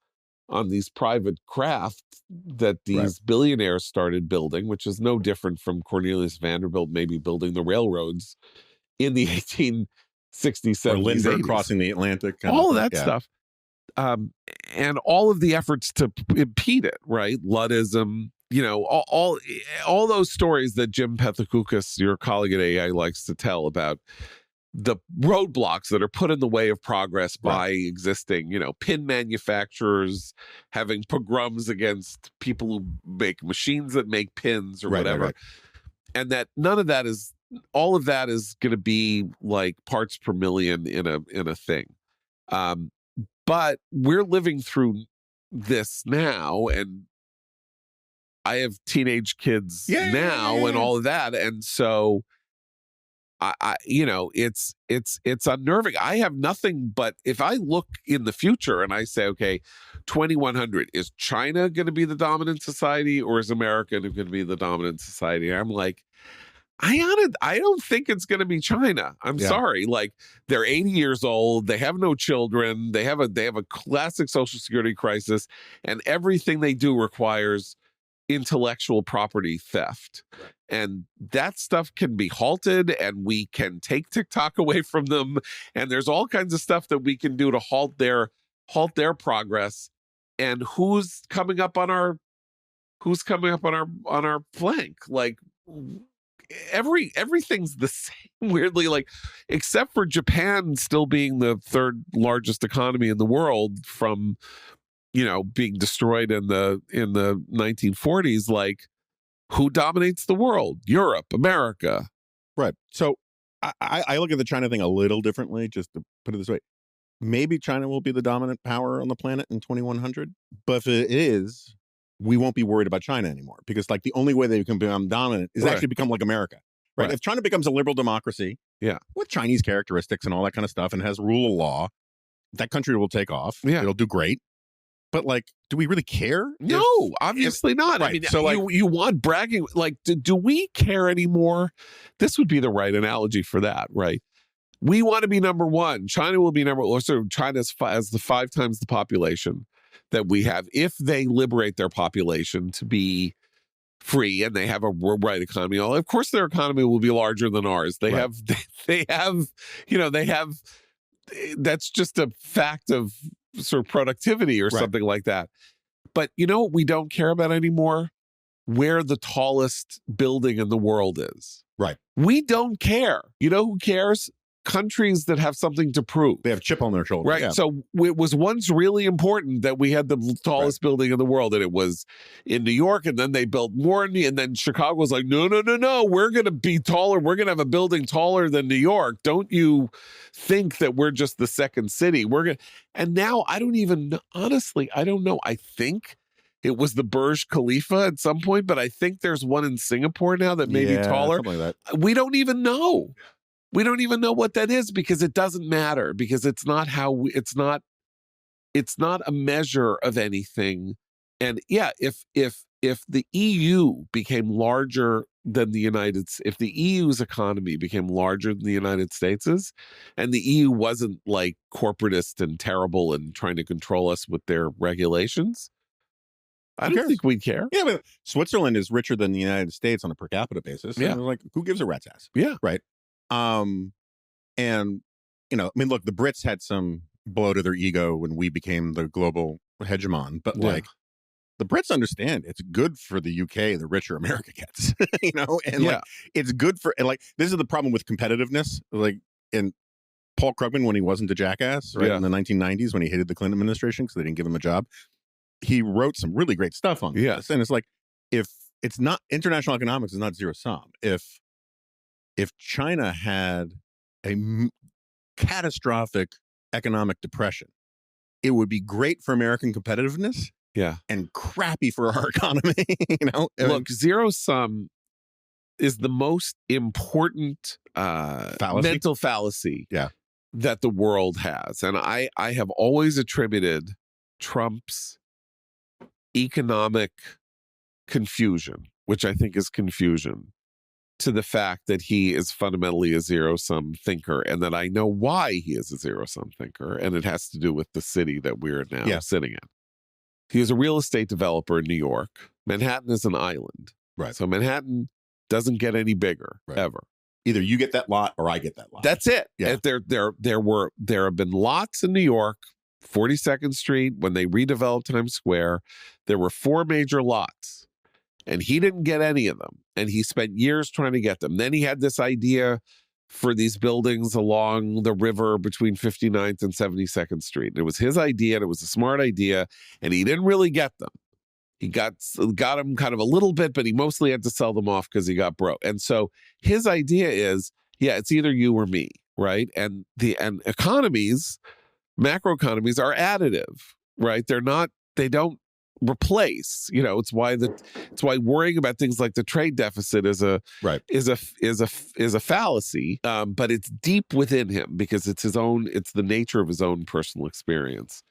[SPEAKER 2] on these private craft that these billionaires started building, which is no different from Cornelius Vanderbilt maybe building the railroads in the 1860s, 70s,
[SPEAKER 1] or Lindbergh
[SPEAKER 2] 80s.
[SPEAKER 1] Crossing the Atlantic.
[SPEAKER 2] All of that stuff. And all of the efforts to impede it, right? Luddism, all those stories that Jim Pethokoukis, your colleague at AI, likes to tell about the roadblocks that are put in the way of progress by existing, pin manufacturers having pogroms against people who make machines that make pins or whatever. And that all of that is going to be like parts per million in a thing. But we're living through this now, and I have teenage kids now and all of that. And so I it's unnerving. I have nothing but, if I look in the future and I say, okay, 2100, is China going to be the dominant society, or is America going to be the dominant society? And I'm like, I don't think it's going to be China. I'm sorry. Like, they're 80 years old. They have no children. They have a classic social security crisis, and everything they do requires intellectual property theft. And that stuff can be halted, and we can take TikTok away from them. And there's all kinds of stuff that we can do to halt their progress. And who's coming up on our flank? Like, everything's the same, weirdly, like, except for Japan still being the third largest economy in the world from being destroyed in the 1940s. Like, who dominates the world? Europe, America.
[SPEAKER 1] Right. So I look at the China thing a little differently, just to put it this way. Maybe China will be the dominant power on the planet in 2100, but if it is, we won't be worried about China anymore, because like the only way they can become dominant is actually become like America. Right. If China becomes a liberal democracy with Chinese characteristics and all that kind of stuff, and has rule of law, that country will take off. It'll do great. But like, do we really care?
[SPEAKER 2] No, obviously not. Right. I mean, so like, you want bragging. Like, do we care anymore? This would be the right analogy for that, right? We want to be number one. China will be number one. So China has the 5 times the population that we have. If they liberate their population to be free and they have a right economy, of course their economy will be larger than ours. They have, that's just a fact of sort of productivity or something like that. But you know what we don't care about anymore? Where the tallest building in the world is.
[SPEAKER 1] Right.
[SPEAKER 2] We don't care. You know who cares? Countries that have something to prove.
[SPEAKER 1] They have a chip on their shoulder.
[SPEAKER 2] Right. Yeah. So it was once really important that we had the tallest building in the world, and it was in New York, and then they built more, and then Chicago was like, no, we're going to be taller. We're going to have a building taller than New York. Don't you think that we're just the second city? And now I don't even, honestly, I don't know. I think it was the Burj Khalifa at some point, but I think there's one in Singapore now that may be taller.
[SPEAKER 1] Something like that.
[SPEAKER 2] We don't even know. We don't even know what that is, because it doesn't matter, because it's not it's not a measure of anything. And if the EU became larger than if the EU's economy became larger than the United States's, and the EU wasn't like corporatist and terrible and trying to control us with their regulations, I don't think we'd care.
[SPEAKER 1] Yeah, but Switzerland is richer than the United States on a per capita basis.
[SPEAKER 2] Yeah.
[SPEAKER 1] Like, who gives a rat's ass?
[SPEAKER 2] Yeah.
[SPEAKER 1] Right. And, I mean, look, the Brits had some blow to their ego when we became the global hegemon, but like, the Brits understand it's good for the UK the richer America gets, and like, it's good for, and like, this is the problem with competitiveness. Like, in Paul Krugman, when he wasn't a jackass, in the 1990s, when he hated the Clinton administration because they didn't give him a job, he wrote some really great stuff on this. And it's like, if it's not, international economics is not zero sum. If China had a catastrophic economic depression, it would be great for American competitiveness.
[SPEAKER 2] Yeah.
[SPEAKER 1] And crappy for our economy.
[SPEAKER 2] Look, zero sum is the most important mental fallacy that the world has. And I have always attributed Trump's economic confusion, which I think is confusion, to the fact that he is fundamentally a zero-sum thinker, and that I know why he is a zero-sum thinker, and it has to do with the city that we're now sitting in. He is a real estate developer in New York. Manhattan is an island.
[SPEAKER 1] Right.
[SPEAKER 2] So Manhattan doesn't get any bigger, ever.
[SPEAKER 1] Either you get that lot or I get that lot.
[SPEAKER 2] That's it.
[SPEAKER 1] Yeah.
[SPEAKER 2] There have been lots in New York, 42nd Street, when they redeveloped Times Square. There were 4 major lots. And he didn't get any of them. And he spent years trying to get them. Then he had this idea for these buildings along the river between 59th and 72nd Street. And it was his idea, and it was a smart idea, and he didn't really get them. He got them kind of a little bit, but he mostly had to sell them off because he got broke. And so his idea is, it's either you or me, right? And economies macroeconomies are additive, right? They don't replace. It's why worrying about things like the trade deficit is a fallacy. But it's deep within him because it's the nature of his own personal experience.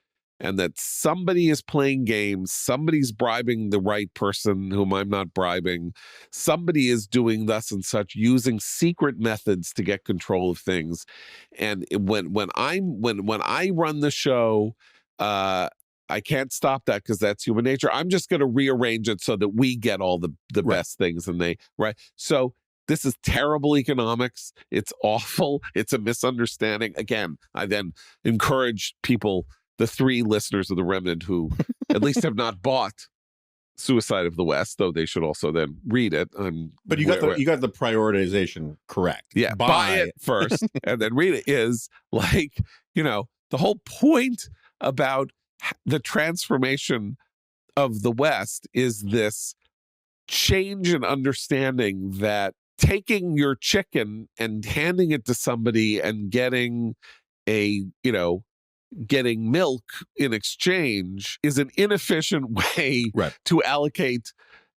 [SPEAKER 2] And that somebody is playing games, somebody's bribing the right person whom I'm not bribing, somebody is doing thus and such, using secret methods to get control of things. And when I run the show, I can't stop that because that's human nature. I'm just going to rearrange it so that we get all the best things, and So this is terrible economics. It's awful. It's a misunderstanding. Again, I then encourage people, the 3 listeners of The Remnant who at least have not bought Suicide of the West, though they should also then read it.
[SPEAKER 1] But you got the prioritization correct.
[SPEAKER 2] Yeah, buy it first and then read it. Is like, the whole point about the transformation of the West is this change in understanding that taking your chicken and handing it to somebody and getting milk in exchange is an inefficient way to allocate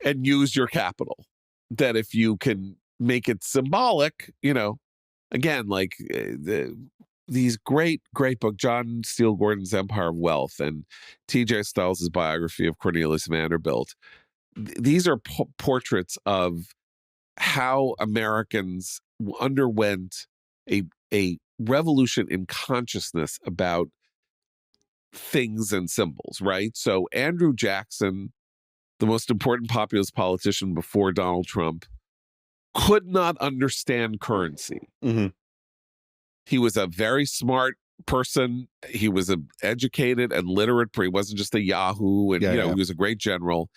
[SPEAKER 2] and use your capital. That if you can make it symbolic, again, like these great books, John Steele Gordon's Empire of Wealth and T.J. Stiles' biography of Cornelius Vanderbilt. These are portraits of how Americans underwent a revolution in consciousness about things and symbols, right? So Andrew Jackson, the most important populist politician before Donald Trump, could not understand currency.
[SPEAKER 1] Mm-hmm.
[SPEAKER 2] He was a very smart person. He was educated and literate. He wasn't just a Yahoo. And, he was a great general.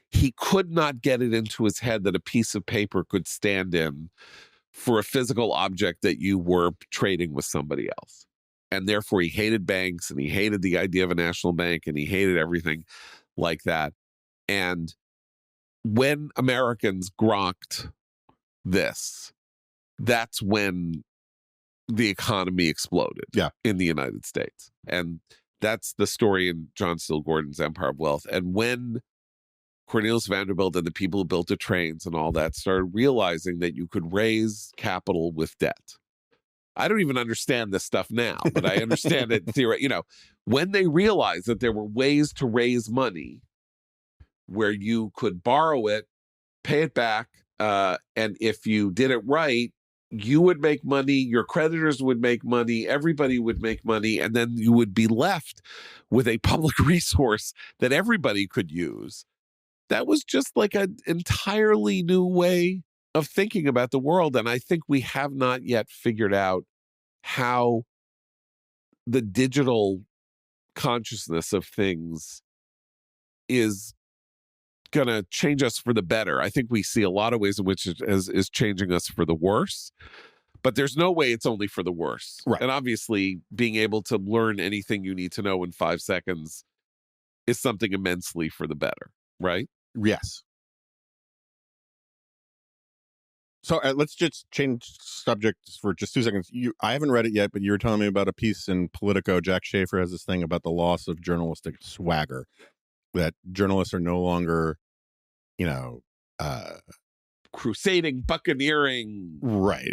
[SPEAKER 2] He could not get it into his head that a piece of paper could stand in for a physical object that you were trading with somebody else. And therefore, he hated banks, and he hated the idea of a national bank, and he hated everything like that. And when Americans grokked this, that's when the economy exploded in the United States. And that's the story in John Steele Gordon's Empire of Wealth. And when Cornelius Vanderbilt and the people who built the trains and all that started realizing that you could raise capital with debt. I don't even understand this stuff now, but I understand it theoretically. When they realized that there were ways to raise money where you could borrow it, pay it back, and if you did it right, you would make money, your creditors would make money, everybody would make money, and then you would be left with a public resource that everybody could use. That was just like an entirely new way of thinking about the world. And I think we have not yet figured out how the digital consciousness of things is going to change us for the better. I think we see a lot of ways in which it is changing us for the worse, but there's no way it's only for the worse.
[SPEAKER 1] Right.
[SPEAKER 2] And obviously being able to learn anything you need to know in 5 seconds is something immensely for the better, right?
[SPEAKER 1] Yes. So let's just change subjects for just 2 seconds. I haven't read it yet, but you were telling me about a piece in Politico. Jack Schaefer has this thing about the loss of journalistic swagger, that journalists are no longer,
[SPEAKER 2] crusading, buccaneering,
[SPEAKER 1] right?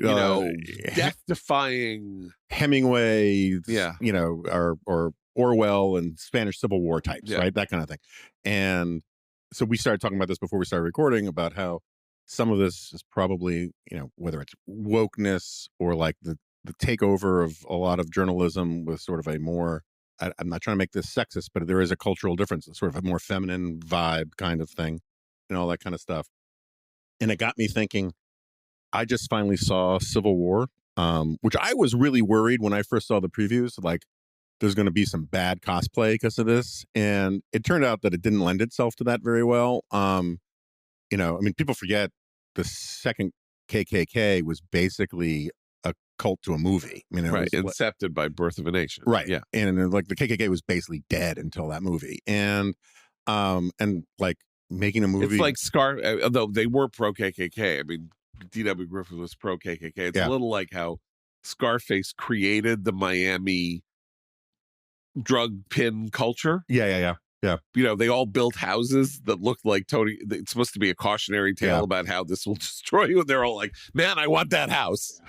[SPEAKER 2] Death-defying
[SPEAKER 1] Hemingway, or Orwell and Spanish Civil War types, right? That kind of thing. And so we started talking about this before we started recording about how some of this is probably, whether it's wokeness or like the takeover of a lot of journalism with sort of a more, I'm not trying to make this sexist, but there is a cultural difference, sort of a more feminine vibe kind of thing and all that kind of stuff. And it got me thinking, I just finally saw Civil War, which I was really worried when I first saw the previews, like there's going to be some bad cosplay because of this. And it turned out that it didn't lend itself to that very well. People forget the second KKK was basically a cult to a movie. It
[SPEAKER 2] was incepted by Birth of a Nation.
[SPEAKER 1] Right.
[SPEAKER 2] Yeah.
[SPEAKER 1] And like the KKK was basically dead until that movie. And like making a movie.
[SPEAKER 2] It's like although they were pro KKK. D.W. Griffith was pro KKK. It's a little like how Scarface created the Miami drug pin culture.
[SPEAKER 1] Yeah.
[SPEAKER 2] They all built houses that looked like Tony. It's supposed to be a cautionary tale about how this will destroy you. And they're all like, "Man, I want that house."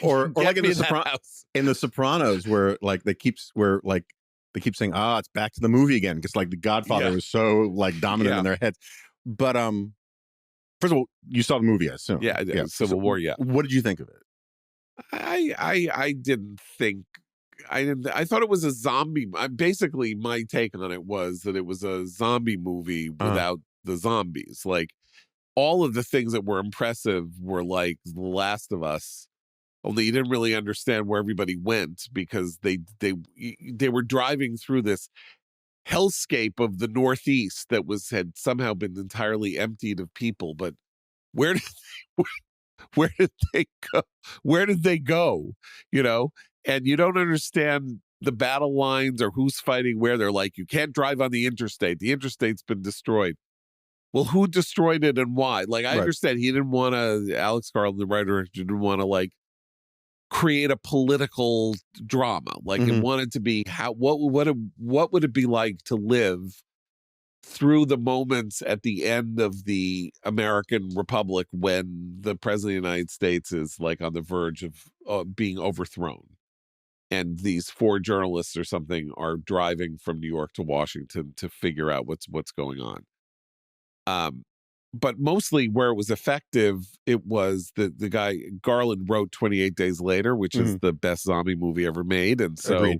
[SPEAKER 1] Or like in the Sopranos, where like they keep saying, it's back to the movie again, because like the Godfather was so like dominant in their heads. But first of all, you saw the movie, I assume.
[SPEAKER 2] Yeah, Civil War. Yeah.
[SPEAKER 1] What did you think of it?
[SPEAKER 2] I didn't think. I thought it was a zombie. Basically, my take on it was that it was a zombie movie without the zombies. Like, all of the things that were impressive were like The Last of Us, only you didn't really understand where everybody went, because they were driving through this hellscape of the Northeast that had somehow been entirely emptied of people. But where did they go? Where did they go? And you don't understand the battle lines or who's fighting where. They're like, you can't drive on the interstate. The interstate's been destroyed. Well, who destroyed it and why? Like, I understand he didn't want to, Alex Garland, the writer, didn't want to like create a political drama. Like, it wanted to be what would it be like to live through the moments at the end of the American Republic when the president of the United States is like on the verge of being overthrown. And these 4 journalists or something are driving from New York to Washington to figure out what's going on. But mostly where it was effective, it was the guy Garland wrote 28 Days Later, which is the best zombie movie ever made. And so,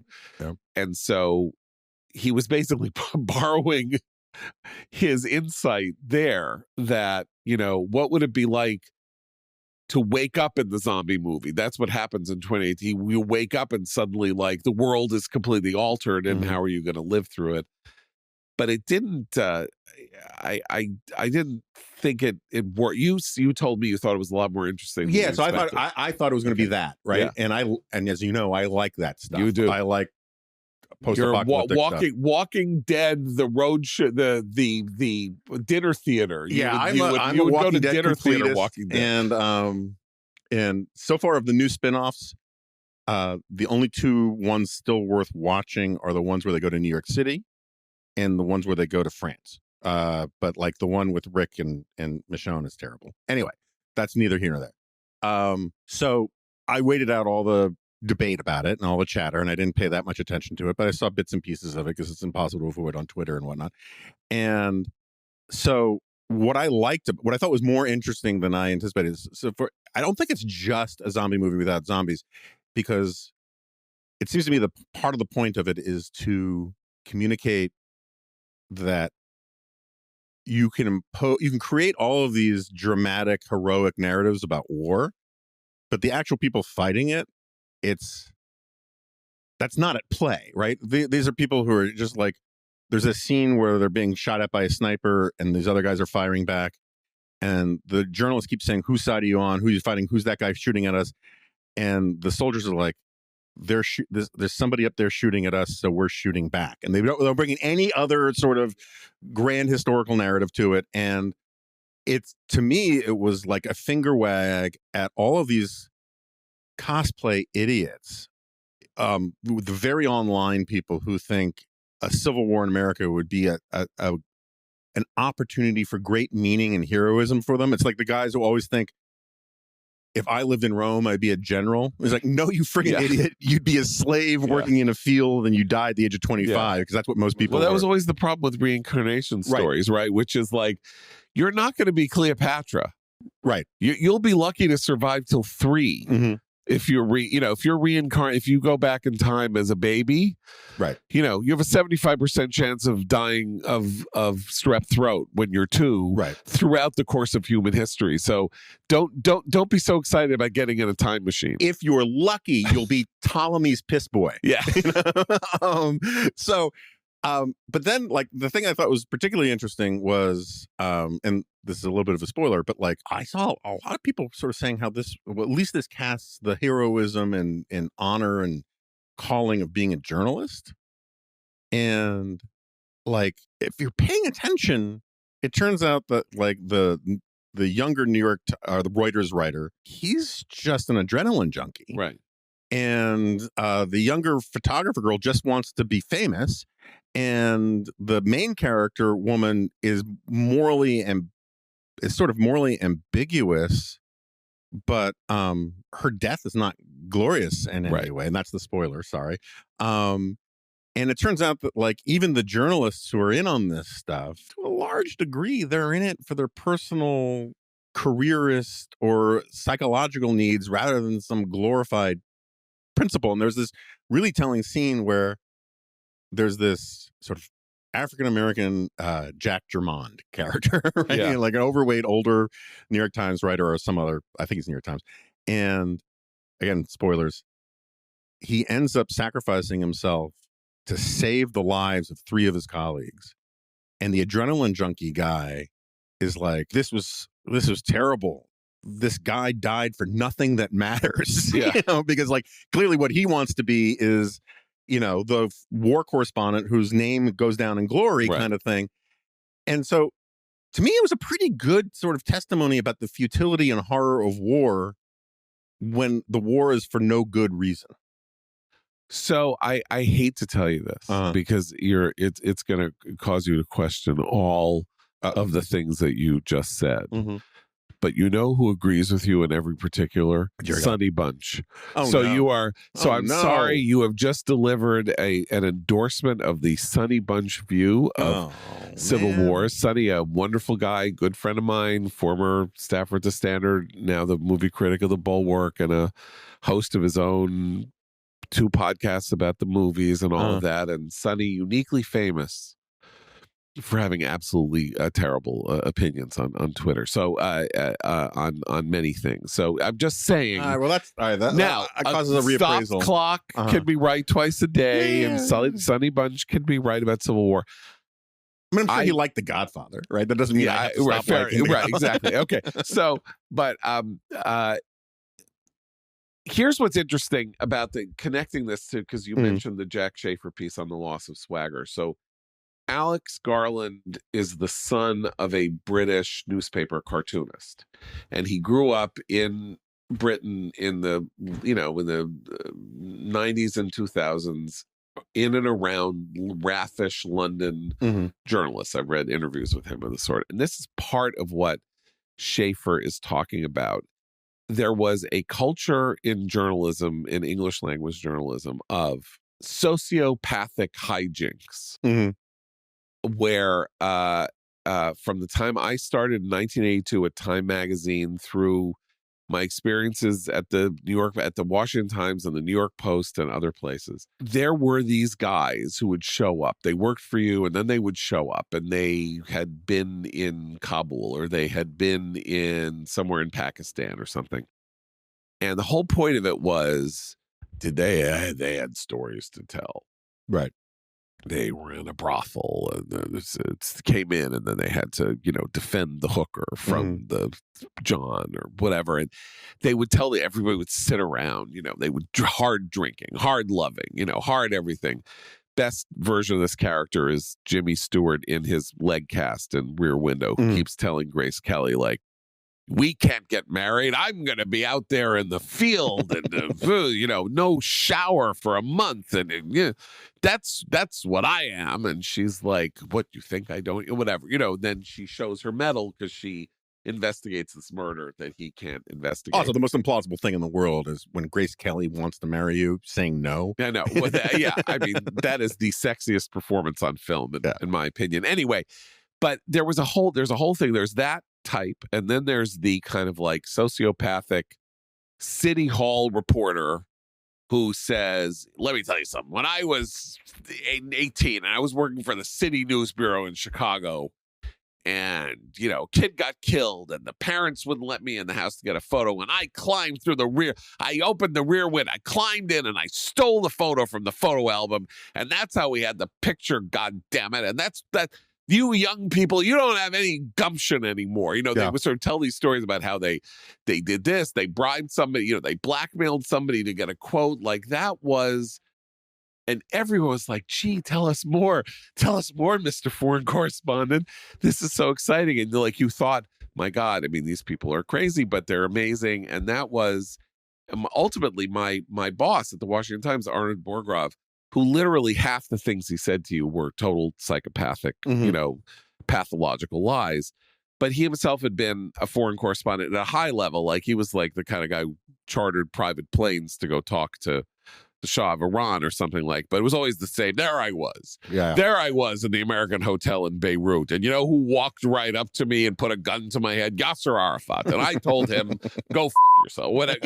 [SPEAKER 2] and so he was basically borrowing his insight there that, what would it be like to wake up in the zombie movie? That's what happens in 2018. You wake up and suddenly like the world is completely altered, and how are you going to live through it? But it didn't. I didn't think it worked. You told me you thought it was a lot more interesting.
[SPEAKER 1] Yeah, so I thought it was going to be that, right? Yeah. And as you know, I like that stuff.
[SPEAKER 2] You do.
[SPEAKER 1] I like post-apocalyptic stuff.
[SPEAKER 2] Walking Dead, the road the dinner theater.
[SPEAKER 1] I'm a Walking Dead dinner theater. Walking Dead, and so far of the new spinoffs, the only 2 ones still worth watching are the ones where they go to New York City, and the ones where they go to France. But like the one with Rick and Michonne is terrible. Anyway, that's neither here nor there. So I waited out all the debate about it and all the chatter, and I didn't pay that much attention to it, but I saw bits and pieces of it because it's impossible to avoid on Twitter and whatnot. And so what I thought was more interesting than I anticipated is, I don't think it's just a zombie movie without zombies, because it seems to me the part of the point of it is to communicate that you can create all of these dramatic, heroic narratives about war, but the actual people fighting it, that's not at play, right? These are people who are just like, there's a scene where they're being shot at by a sniper and these other guys are firing back, and the journalist keeps saying, whose side are you on? Who are you fighting? Who's that guy shooting at us? And the soldiers are like, there's somebody up there shooting at us, so we're shooting back. And they're bringing any other sort of grand historical narrative to it. And to me, it was like a finger wag at all of these cosplay idiots, the very online people who think a civil war in America would be an opportunity for great meaning and heroism for them. It's like the guys who always think, if I lived in Rome, I'd be a general. It's like, no, you friggin' idiot. You'd be a slave working in a field, and you died at the age of 25, because that's what most people
[SPEAKER 2] that was always the problem with reincarnation stories, right? Which is like, you're not going to be Cleopatra.
[SPEAKER 1] Right.
[SPEAKER 2] You'll be lucky to survive till 3. If you're reincarnated, if you go back in time as a baby,
[SPEAKER 1] right?
[SPEAKER 2] You have a 75% chance of dying of strep throat when you're 2,
[SPEAKER 1] right? Throughout
[SPEAKER 2] the course of human history. So don't be so excited about getting in a time machine.
[SPEAKER 1] If you're lucky, you'll be Ptolemy's piss boy.
[SPEAKER 2] Yeah.
[SPEAKER 1] But then, like, the thing I thought was particularly interesting was, and this is a little bit of a spoiler, but like, I saw a lot of people sort of saying how at least this casts the heroism and honor and calling of being a journalist. And like, if you're paying attention, it turns out that like the younger New York, the Reuters writer, he's just an adrenaline junkie.
[SPEAKER 2] Right.
[SPEAKER 1] and the younger photographer girl just wants to be famous, and the main character woman is sort of morally ambiguous, but her death is not glorious in any way, and that's the spoiler. Sorry. And it turns out that, like, even the journalists who are in on this stuff, to a large degree, they're in it for their personal careerist or psychological needs rather than some glorified principle. And there's this really telling scene where there's this sort of African-American Jack Germond character, right?
[SPEAKER 2] Yeah.
[SPEAKER 1] Like an overweight, older New York Times writer or some other, I think it's New York Times. And again, spoilers, he ends up sacrificing himself to save the lives of 3 of his colleagues. And the adrenaline junkie guy is like, this was terrible. This guy died for nothing that matters.
[SPEAKER 2] Yeah.
[SPEAKER 1] You know, because like clearly what he wants to be is, you know, the war correspondent whose name goes down in glory kind of thing. And so to me, it was a pretty good sort of testimony about the futility and horror of war when the war is for no good reason.
[SPEAKER 2] So I hate to tell you this because it's going to cause you to question all of the things that you just said. Mm-hmm. But you know who agrees with you in every particular? Sonny Bunch.
[SPEAKER 1] Oh,
[SPEAKER 2] so
[SPEAKER 1] no.
[SPEAKER 2] you are. So
[SPEAKER 1] oh,
[SPEAKER 2] I'm
[SPEAKER 1] no.
[SPEAKER 2] sorry. You have just delivered an endorsement of the Sonny Bunch view of Civil War. Sonny, a wonderful guy, good friend of mine, former staffer at the Standard, now the movie critic of the Bulwark, and a host of his own 2 podcasts about the movies and all of that. And Sonny, uniquely famous for having absolutely terrible opinions on Twitter. So on many things. So I'm just saying.
[SPEAKER 1] Well, that's all right. That
[SPEAKER 2] now
[SPEAKER 1] causes a reappraisal.
[SPEAKER 2] Stop clock can be right twice a day, and Sonny Bunch can be right about Civil War.
[SPEAKER 1] I mean, I'm sure he liked The Godfather, right? That doesn't mean I have to stop liking
[SPEAKER 2] right, exactly. Okay, so but here's what's interesting about connecting this to, because you mentioned the Jack Schaefer piece on the loss of swagger. So Alex Garland is the son of a British newspaper cartoonist, and he grew up in Britain in the 90s and 2000s, in and around raffish London journalists. I've read interviews with him of the sort, and this is part of what Schaefer is talking about. There was a culture in journalism, in English language journalism, of sociopathic hijinks, where from the time I started in 1982 at Time Magazine through my experiences at the Washington Times and the New York Post and other places, there were these guys who would show up. They worked for you, and then they would show up, and they had been in Kabul, or they had been in somewhere in Pakistan or something. And the whole point of it was, they had stories to tell.
[SPEAKER 1] Right.
[SPEAKER 2] They were in a brothel, and it came in, and then they had to, defend the hooker from the John or whatever. And they would tell everybody would sit around, they would hard drinking, hard loving, hard everything. Best version of this character is Jimmy Stewart in his leg cast in Rear Window, who keeps telling Grace Kelly, like, we can't get married. I'm going to be out there in the field and, no shower for a month. And that's what I am. And she's like, what, you think I don't? Whatever. Then she shows her medal because she investigates this murder that he can't investigate.
[SPEAKER 1] Also, the most implausible thing in the world is when Grace Kelly wants to marry you, saying no.
[SPEAKER 2] I know. Well, I mean, that is the sexiest performance on film, in my opinion. Anyway, but there's a whole thing. There's that type, and then there's the kind of like sociopathic city hall reporter who says, let me tell you something. When I was 18 and I was working for the City News Bureau in Chicago, and kid got killed, and the parents wouldn't let me in the house to get a photo, and I climbed through I opened the rear window, I climbed in, and I stole the photo from the photo album, and that's how we had the picture, god damn it. And that's that. You young people, you don't have any gumption anymore. They would sort of tell these stories about how they did this, they bribed somebody, they blackmailed somebody to get a quote. Like, that was, and everyone was like, gee, tell us more, Mr. Foreign Correspondent. This is so exciting. And like, you thought, my God, I mean, these people are crazy, but they're amazing. And that was ultimately my boss at the Washington Times, Arnold Borgrov, who literally half the things he said to you were total psychopathic, pathological lies. But he himself had been a foreign correspondent at a high level. Like, he was like the kind of guy who chartered private planes to go talk to the Shah of Iran or something like. But it was always the same. There I was. Yeah. There I was in the American hotel in Beirut. And you know who walked right up to me and put a gun to my head? Yasser Arafat. And I told him, go yourself. Whatever,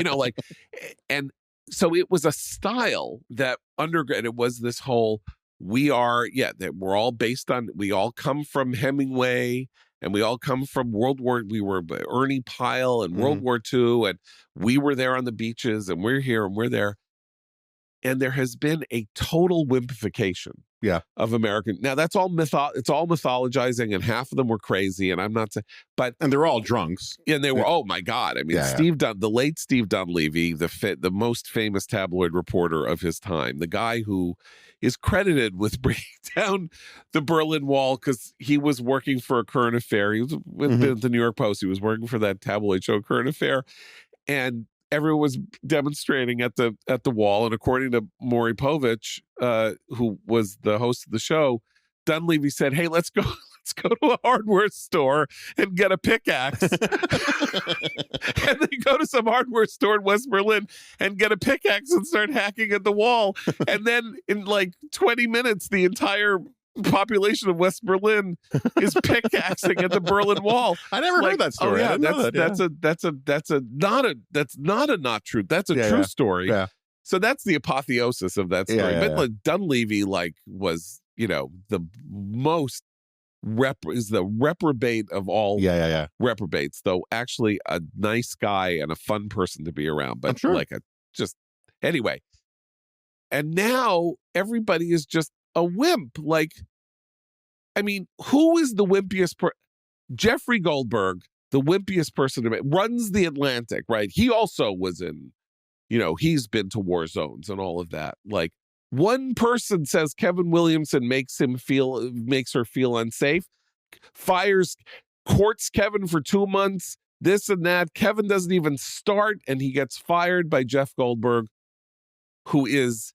[SPEAKER 2] and so it was a style that it was this whole, we're all based on, we all come from Hemingway, and we all come from we were Ernie Pyle and World War II, and we were there on the beaches, and we're here and we're there. And there has been a total wimpification of American. Now, that's all it's all mythologizing, and half of them were crazy, and I'm not saying,
[SPEAKER 1] and they're all drunks.
[SPEAKER 2] And they were, oh my God. I mean, the late Steve Dunleavy, the most famous tabloid reporter of his time, the guy who is credited with bringing down the Berlin Wall because he was working for a current affair. He was with the New York Post. He was working for that tabloid show, Current Affair, and everyone was demonstrating at the wall. And according to Maury Povich, who was the host of the show, Dunleavy said, hey, let's go to a hardware store and get a pickaxe. And they go to some hardware store in West Berlin and get a pickaxe and start hacking at the wall. And then in like 20 minutes, the entire population of West Berlin is pickaxing at the Berlin Wall.
[SPEAKER 1] I never heard that story.
[SPEAKER 2] Oh, yeah, that's not a not true. That's a true story. Yeah. So that's the apotheosis of that story. But like, Dunleavy was, the most is the reprobate of all reprobates, though actually a nice guy and a fun person to be around. But anyway. And now everybody is just a wimp. Like, I mean, who is the wimpiest Jeffrey Goldberg, the wimpiest person runs the Atlantic, right? He also was in, he's been to war zones and all of that. Like, one person says Kevin Williamson makes her feel unsafe, courts Kevin for 2 months, this and that. Kevin doesn't even start, and he gets fired by Jeff Goldberg, who is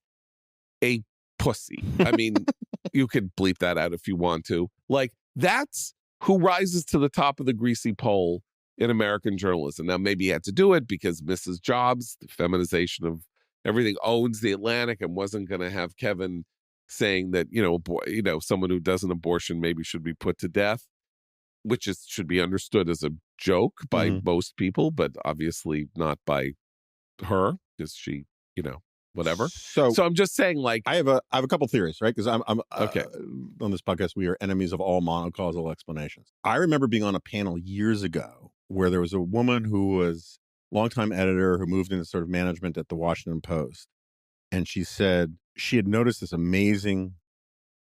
[SPEAKER 2] a pussy. I mean, you could bleep that out if you want to. Like, that's who rises to the top of the greasy pole in American journalism. Now, maybe he had to do it because Mrs. Jobs, the feminization of everything, owns the Atlantic and wasn't going to have Kevin saying that, someone who does an abortion maybe should be put to death, which should be understood as a joke by most people, but obviously not by her, because she, whatever. So I'm just saying, like,
[SPEAKER 1] I have a couple theories, right? Because I'm okay. On this podcast, we are enemies of all monocausal explanations. I remember being on a panel years ago where there was a woman who was longtime editor who moved into sort of management at the Washington Post. And she said she had noticed this amazing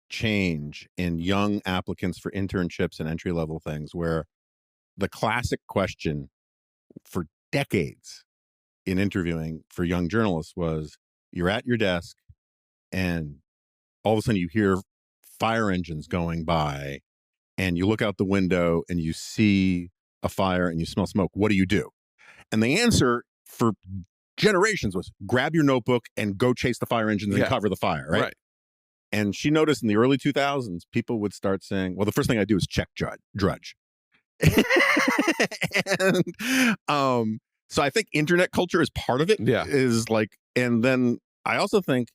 [SPEAKER 1] change in young applicants for internships and entry-level things, where the classic question for decades in interviewing for young journalists was, you're at your desk and all of a sudden you hear fire engines going by and you look out the window and you see a fire and you smell smoke. What do you do? And the answer for generations was grab your notebook and go chase the fire engines and cover the fire, right? And she noticed in the early 2000s, people would start saying, well, the first thing I do is check Drudge. And so I think internet culture is part of it. Yeah. Is like, and then I also think,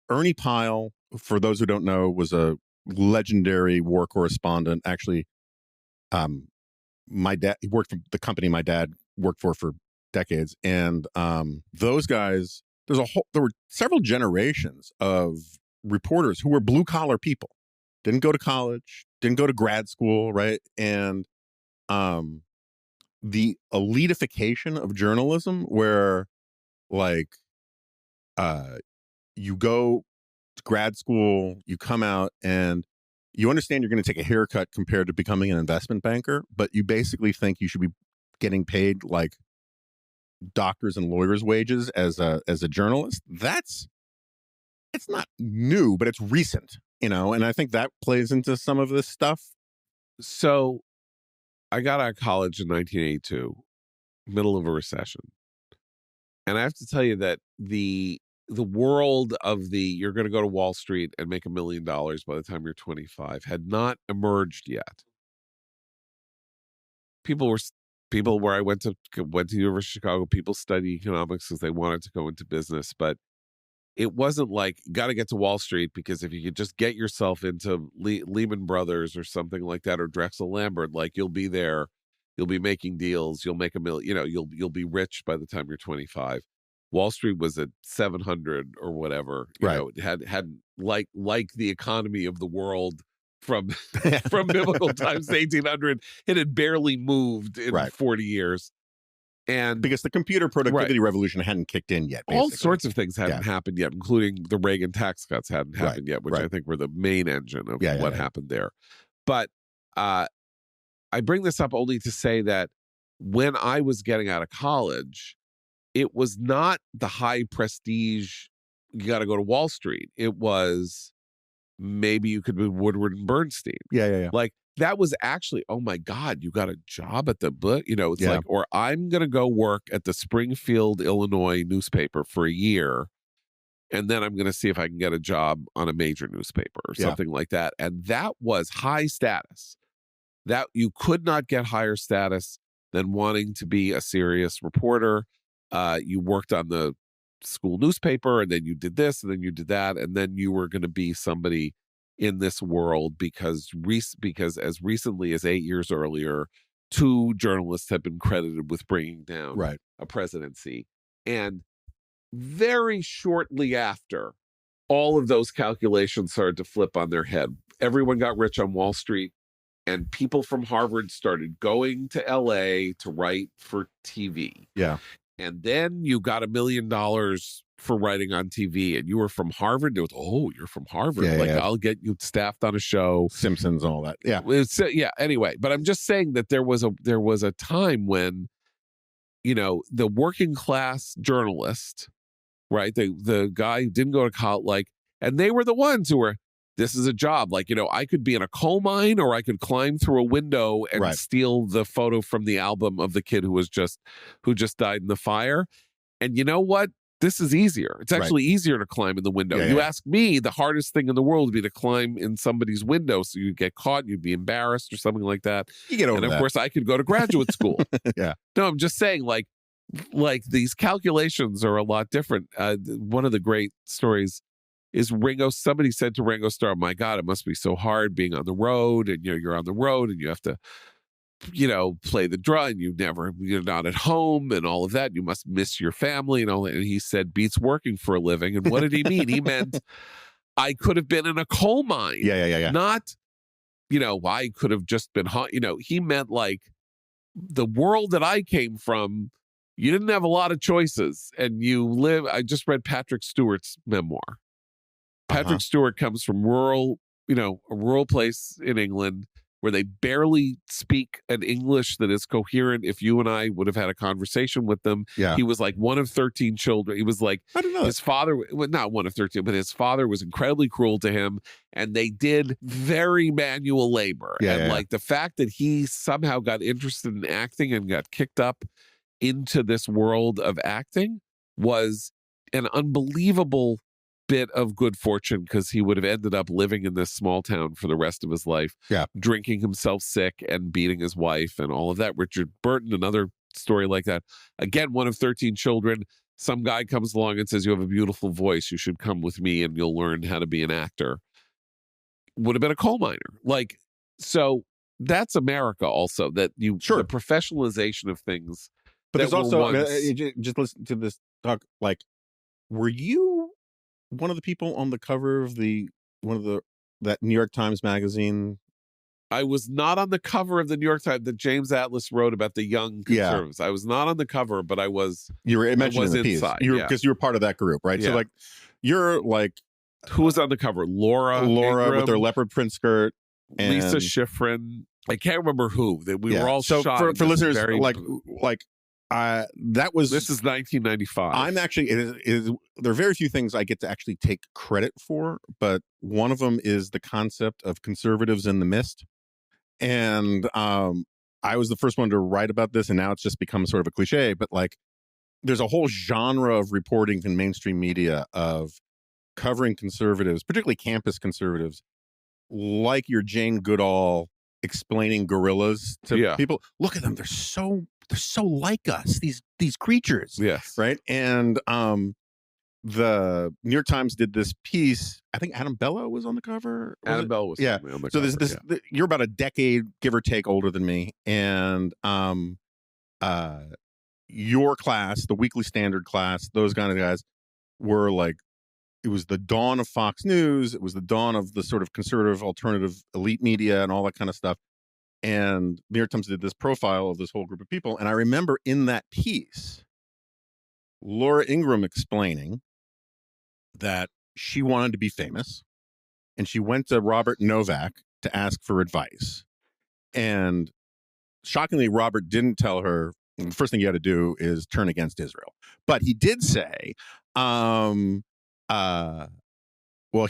[SPEAKER 1] Ernie Pyle, for those who don't know, was a legendary war correspondent. Actually, my dad, he worked for the company my dad worked for decades. And those guys, there were several generations of reporters who were blue collar people, didn't go to college, didn't go to grad school, right? And the elitification of journalism, where like you go to grad school, you come out and you understand you're going to take a haircut compared to becoming an investment banker, but you basically think you should be getting paid like doctors and lawyers' wages as a journalist. It's not new, but it's recent, and I think that plays into some of this stuff.
[SPEAKER 2] So I got out of college in 1982, middle of a recession. And I have to tell you that the world of you're going to go to Wall Street and make $1 million by the time you're 25 had not emerged yet. People where I went to the University of Chicago, people study economics because they wanted to go into business, but it wasn't like, got to get to Wall Street, because if you could just get yourself into Lehman Brothers or something like that, or Drexel Lambert, like, you'll be there, you'll be making deals, you'll make $1 million, you'll be rich by the time you're 25. Wall Street was at 700 or whatever. It had like the economy of the world from biblical times to 1800, it had barely moved in 40 years. And
[SPEAKER 1] because the computer productivity revolution hadn't kicked in yet.
[SPEAKER 2] All sorts of things hadn't happened yet, including the Reagan tax cuts hadn't happened yet, which I think were the main engine of what happened there. But I bring this up only to say that when I was getting out of college, it was not the high prestige, you got to go to Wall Street. It was, maybe you could be Woodward and Bernstein.
[SPEAKER 1] Yeah.
[SPEAKER 2] Like, that was actually, oh my God, you got a job at the book, it's like, or I'm going to go work at the Springfield, Illinois newspaper for a year, and then I'm going to see if I can get a job on a major newspaper or something like that. And that was high status. That you could not get higher status than wanting to be a serious reporter. You worked on the school newspaper, and then you did this, and then you did that, and then you were going to be somebody in this world, because as recently as 8 years earlier, 2 journalists have been credited with bringing down a presidency. And very shortly after, all of those calculations started to flip on their head. Everyone got rich on Wall Street, and people from Harvard started going to LA to write for TV.
[SPEAKER 1] Yeah.
[SPEAKER 2] And then you got $1 million for writing on TV, and you were from Harvard. It was, oh, you're from Harvard. I'll get you staffed on a show.
[SPEAKER 1] Simpsons and all that. Yeah.
[SPEAKER 2] Anyway, but I'm just saying that there was a time when, the working class journalist, right? The guy who didn't go to college, and they were the ones who were, this is a job. I could be in a coal mine, or I could climb through a window and steal the photo from the album of the kid who just died in the fire. And you know what? This is easier. It's actually easier to climb in the window. You ask me, the hardest thing in the world would be to climb in somebody's window, so you'd get caught, you'd be embarrassed or something like that.
[SPEAKER 1] You get over
[SPEAKER 2] that. And
[SPEAKER 1] of
[SPEAKER 2] course, I could go to graduate school.
[SPEAKER 1] Yeah.
[SPEAKER 2] No, I'm just saying, like these calculations are a lot different. One of the great stories is Ringo. Somebody said to Ringo Starr, "My God, it must be so hard being on the road, and you're on the road, and you have to." Play the drum, you're not at home and all of that. You must miss your family and all that. And he said, beats working for a living. And what did he mean? He meant, I could have been in a coal mine.
[SPEAKER 1] Yeah.
[SPEAKER 2] Not, I could have just been, he meant like the world that I came from, you didn't have a lot of choices. And I just read Patrick Stewart's memoir. Patrick Stewart comes from a rural place in England, where they barely speak an English that is coherent. If you and I would have had a conversation with them, he was like one of 13 children. He was like,
[SPEAKER 1] I don't know.
[SPEAKER 2] His father, well, not one of 13, but his father was incredibly cruel to him, and they did very manual labor. Like the fact that he somehow got interested in acting and got kicked up into this world of acting was an unbelievable bit of good fortune, because he would have ended up living in this small town for the rest of his life, drinking himself sick and beating his wife and all of that. Richard Burton, another story like that. Again, one of 13 children. Some guy comes along and says, you have a beautiful voice. You should come with me and you'll learn how to be an actor. Would have been a coal miner. So that's America also, that the professionalization of things.
[SPEAKER 1] But there's also, just listen to this talk, were you one of the people on the cover of that New York Times magazine?
[SPEAKER 2] I was not on the cover of the New York Times that James Atlas wrote about the young conservatives. I was not on the cover, but I was. You were mentioning the piece
[SPEAKER 1] because you were part of that group, right? So you're like,
[SPEAKER 2] who was on the cover? Laura Ingram,
[SPEAKER 1] with her leopard print skirt, and
[SPEAKER 2] Lisa Schifrin. I can't remember who. That we were all
[SPEAKER 1] so
[SPEAKER 2] shot
[SPEAKER 1] for listeners
[SPEAKER 2] very,
[SPEAKER 1] this
[SPEAKER 2] is 1995.
[SPEAKER 1] I'm actually there are very few things I get to actually take credit for, but one of them is the concept of conservatives in the mist. And I was the first one to write about this, and now it's just become sort of a cliche, but there's a whole genre of reporting in mainstream media of covering conservatives, particularly campus conservatives, like your Jane Goodall explaining gorillas to people. Look at them; they're so like us. These creatures,
[SPEAKER 2] yes,
[SPEAKER 1] right? And the New York Times did this piece. I think Adam Bello was on the cover.
[SPEAKER 2] Adam Bello was on the cover.
[SPEAKER 1] So you're about a decade, give or take, older than me, and your class, the Weekly Standard class, those kind of guys were like, it was the dawn of Fox News. It was the dawn of the sort of conservative alternative elite media and all that kind of stuff. And New York Times did this profile of this whole group of people. And I remember in that piece, Laura Ingraham explaining that she wanted to be famous. And she went to Robert Novak to ask for advice. And shockingly, Robert didn't tell her, the first thing you got to do is turn against Israel. But he did say, well,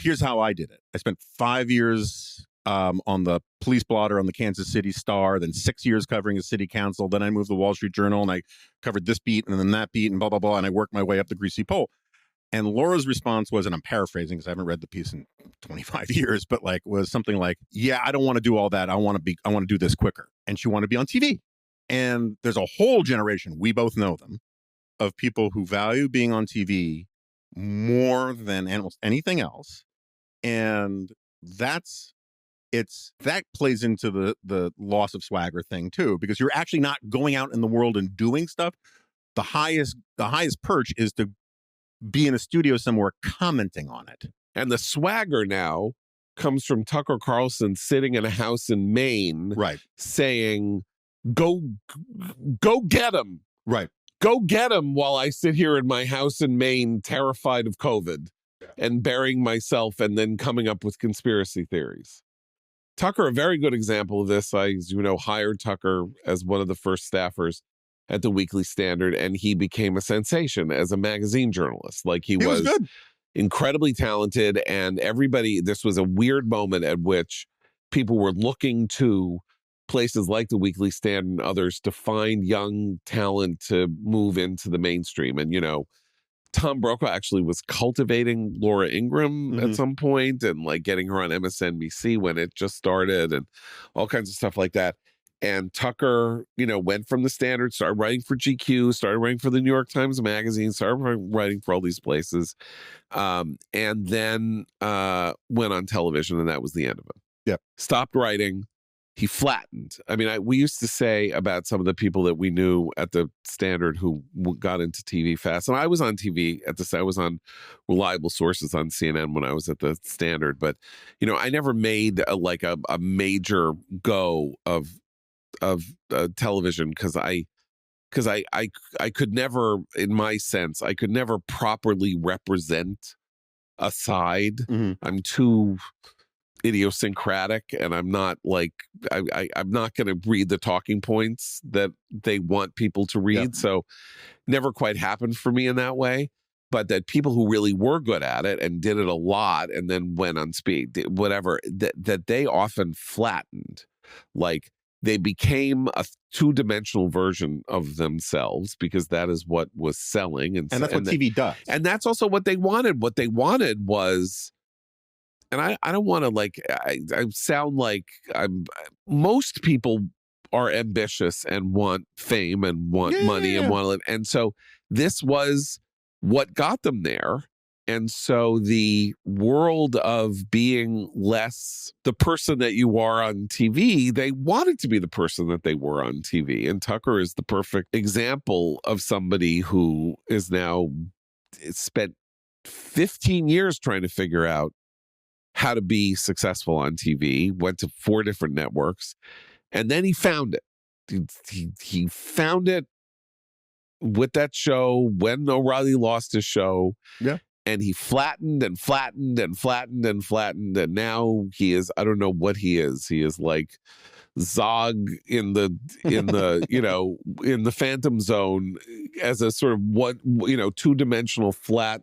[SPEAKER 1] here's how I did it. I spent 5 years on the police blotter on the Kansas City Star, then 6 years covering the city council. Then I moved to the Wall Street Journal and I covered this beat and then that beat and blah, blah, blah. And I worked my way up the greasy pole. And Laura's response was, and I'm paraphrasing because I haven't read the piece in 25 years, but like was something like, yeah, I don't want to do all that. I want to do this quicker. And she wanted to be on TV. And there's a whole generation, we both know them, of people who value being on TV more than almost anything else. And that plays into the loss of swagger thing too, because you're actually not going out in the world and doing stuff. The highest perch is to be in a studio somewhere commenting on it.
[SPEAKER 2] And the swagger now comes from Tucker Carlson sitting in a house in Maine,
[SPEAKER 1] right,
[SPEAKER 2] saying, go get him.
[SPEAKER 1] Right.
[SPEAKER 2] Go get him while I sit here in my house in Maine, terrified of COVID and burying myself and then coming up with conspiracy theories. Tucker, a very good example of this. I, as you know, hired Tucker as one of the first staffers at the Weekly Standard, and he became a sensation as a magazine journalist. Like he was
[SPEAKER 1] good,
[SPEAKER 2] incredibly talented, and everybody, this was a weird moment at which people were looking to places like the Weekly Standard and others to find young talent to move into the mainstream. And, you know, Tom Brokaw actually was cultivating Laura Ingraham at some point and like getting her on MSNBC when it just started and all kinds of stuff like that. And Tucker, you know, went from the Standard, started writing for GQ, started writing for the New York Times Magazine, started writing for all these places, and then went on television, and that was the end of him.
[SPEAKER 1] Yeah.
[SPEAKER 2] Stopped writing. He flattened. I mean, we used to say about some of the people that we knew at the Standard who got into TV fast. And I was on TV I was on reliable sources on CNN when I was at the Standard. But, you know, I never made a major go of television because I could never, in my sense, I could never properly represent a side. I'm too idiosyncratic, and I'm not like I'm not going to read the talking points that they want people to read. Yep. So never quite happened for me in that way. But that people who really were good at it and did it a lot and then went on speed, whatever, that they often flattened. Like they became a two-dimensional version of themselves because that is what was selling. And
[SPEAKER 1] that's what TV does.
[SPEAKER 2] And that's also what they wanted. What they wanted was, and I don't want to I sound like most people are ambitious and want fame and want money and want to live. And so this was what got them there. And so the world of being less the person that you are on TV, they wanted to be the person that they were on TV. And Tucker is the perfect example of somebody who is now spent 15 years trying to figure out how to be successful on TV, went to 4 different networks, and then he found it. He found it with that show when O'Reilly lost his show.
[SPEAKER 1] Yeah.
[SPEAKER 2] And he flattened and flattened and flattened and flattened. And now he is, I don't know what he is. He is like Zog in the you know, in the Phantom Zone as a sort of two-dimensional flat,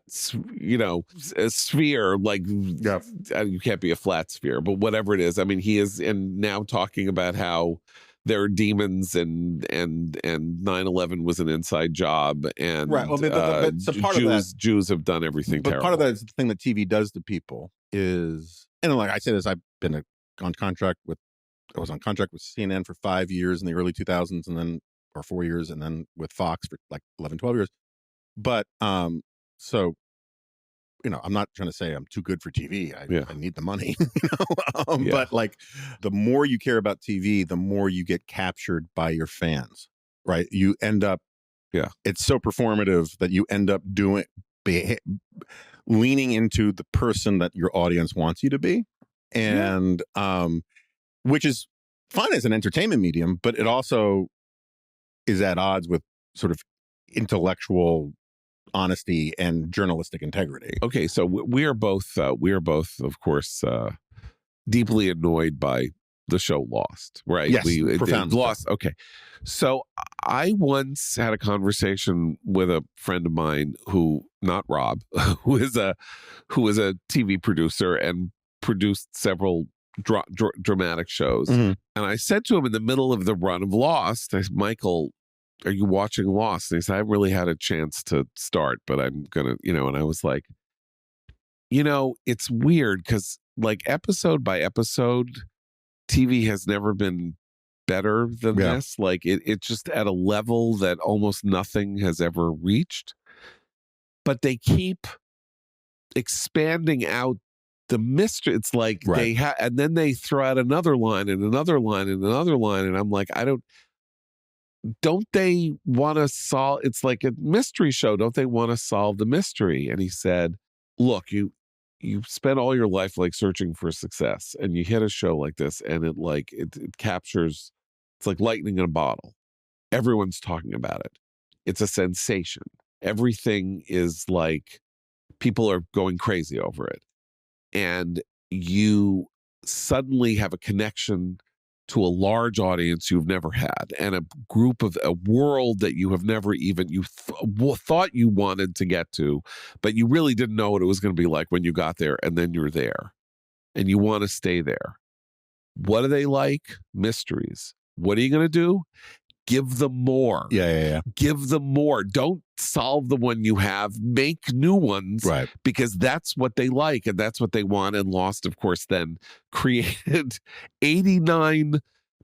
[SPEAKER 2] you know, a sphere. Like you can't be a flat sphere, but whatever it is. I mean, he is, and now talking about how there are demons and 9/11 was an inside job, and
[SPEAKER 1] right. Well, so part of that,
[SPEAKER 2] Jews have done everything
[SPEAKER 1] but
[SPEAKER 2] terrible.
[SPEAKER 1] Part of that is the thing that TV does to people is, and like I say this, I've been on contract with CNN for 5 years in the early 2000s, and then, or 4 years, and then with Fox for like 11, 12 years. But so, I'm not trying to say I'm too good for TV. I need the money, but like the more you care about TV, the more you get captured by your fans, right? You end up, it's so performative that you end up leaning into the person that your audience wants you to be. And, which is fun as an entertainment medium, but it also is at odds with sort of intellectual honesty and journalistic integrity.
[SPEAKER 2] Okay, so we are both, of course, deeply annoyed by the show Lost, right?
[SPEAKER 1] Yes, profound
[SPEAKER 2] Lost. Okay, so I once had a conversation with a friend of mine who, not Rob, who is a TV producer and produced several dramatic shows.
[SPEAKER 1] Mm-hmm.
[SPEAKER 2] And I said to him in the middle of the run of Lost, I said, Michael, are you watching Lost? And he said, I haven't really had a chance to start, but I'm gonna, and I was like, it's weird because like episode by episode, TV has never been better than this. Like it's just at a level that almost nothing has ever reached. But they keep expanding out the mystery. It's like they have, and then they throw out another line and another line and another line. And I'm like, don't they want to solve? It's like a mystery show. Don't they want to solve the mystery? And he said, look, you spent all your life like searching for success, and you hit a show like this, and it captures. It's like lightning in a bottle. Everyone's talking about it. It's a sensation. Everything is like people are going crazy over it, and you suddenly have a connection to a large audience you've never had, and a world that you have never even, thought you wanted to get to, but you really didn't know what it was going to be like when you got there, and then you're there, and you want to stay there. What are they like? Mysteries. What are you going to do? Give them more.
[SPEAKER 1] Yeah.
[SPEAKER 2] Give them more. Don't solve the one you have. Make new ones.
[SPEAKER 1] Right.
[SPEAKER 2] Because that's what they like and that's what they want. And Lost, of course, then created 89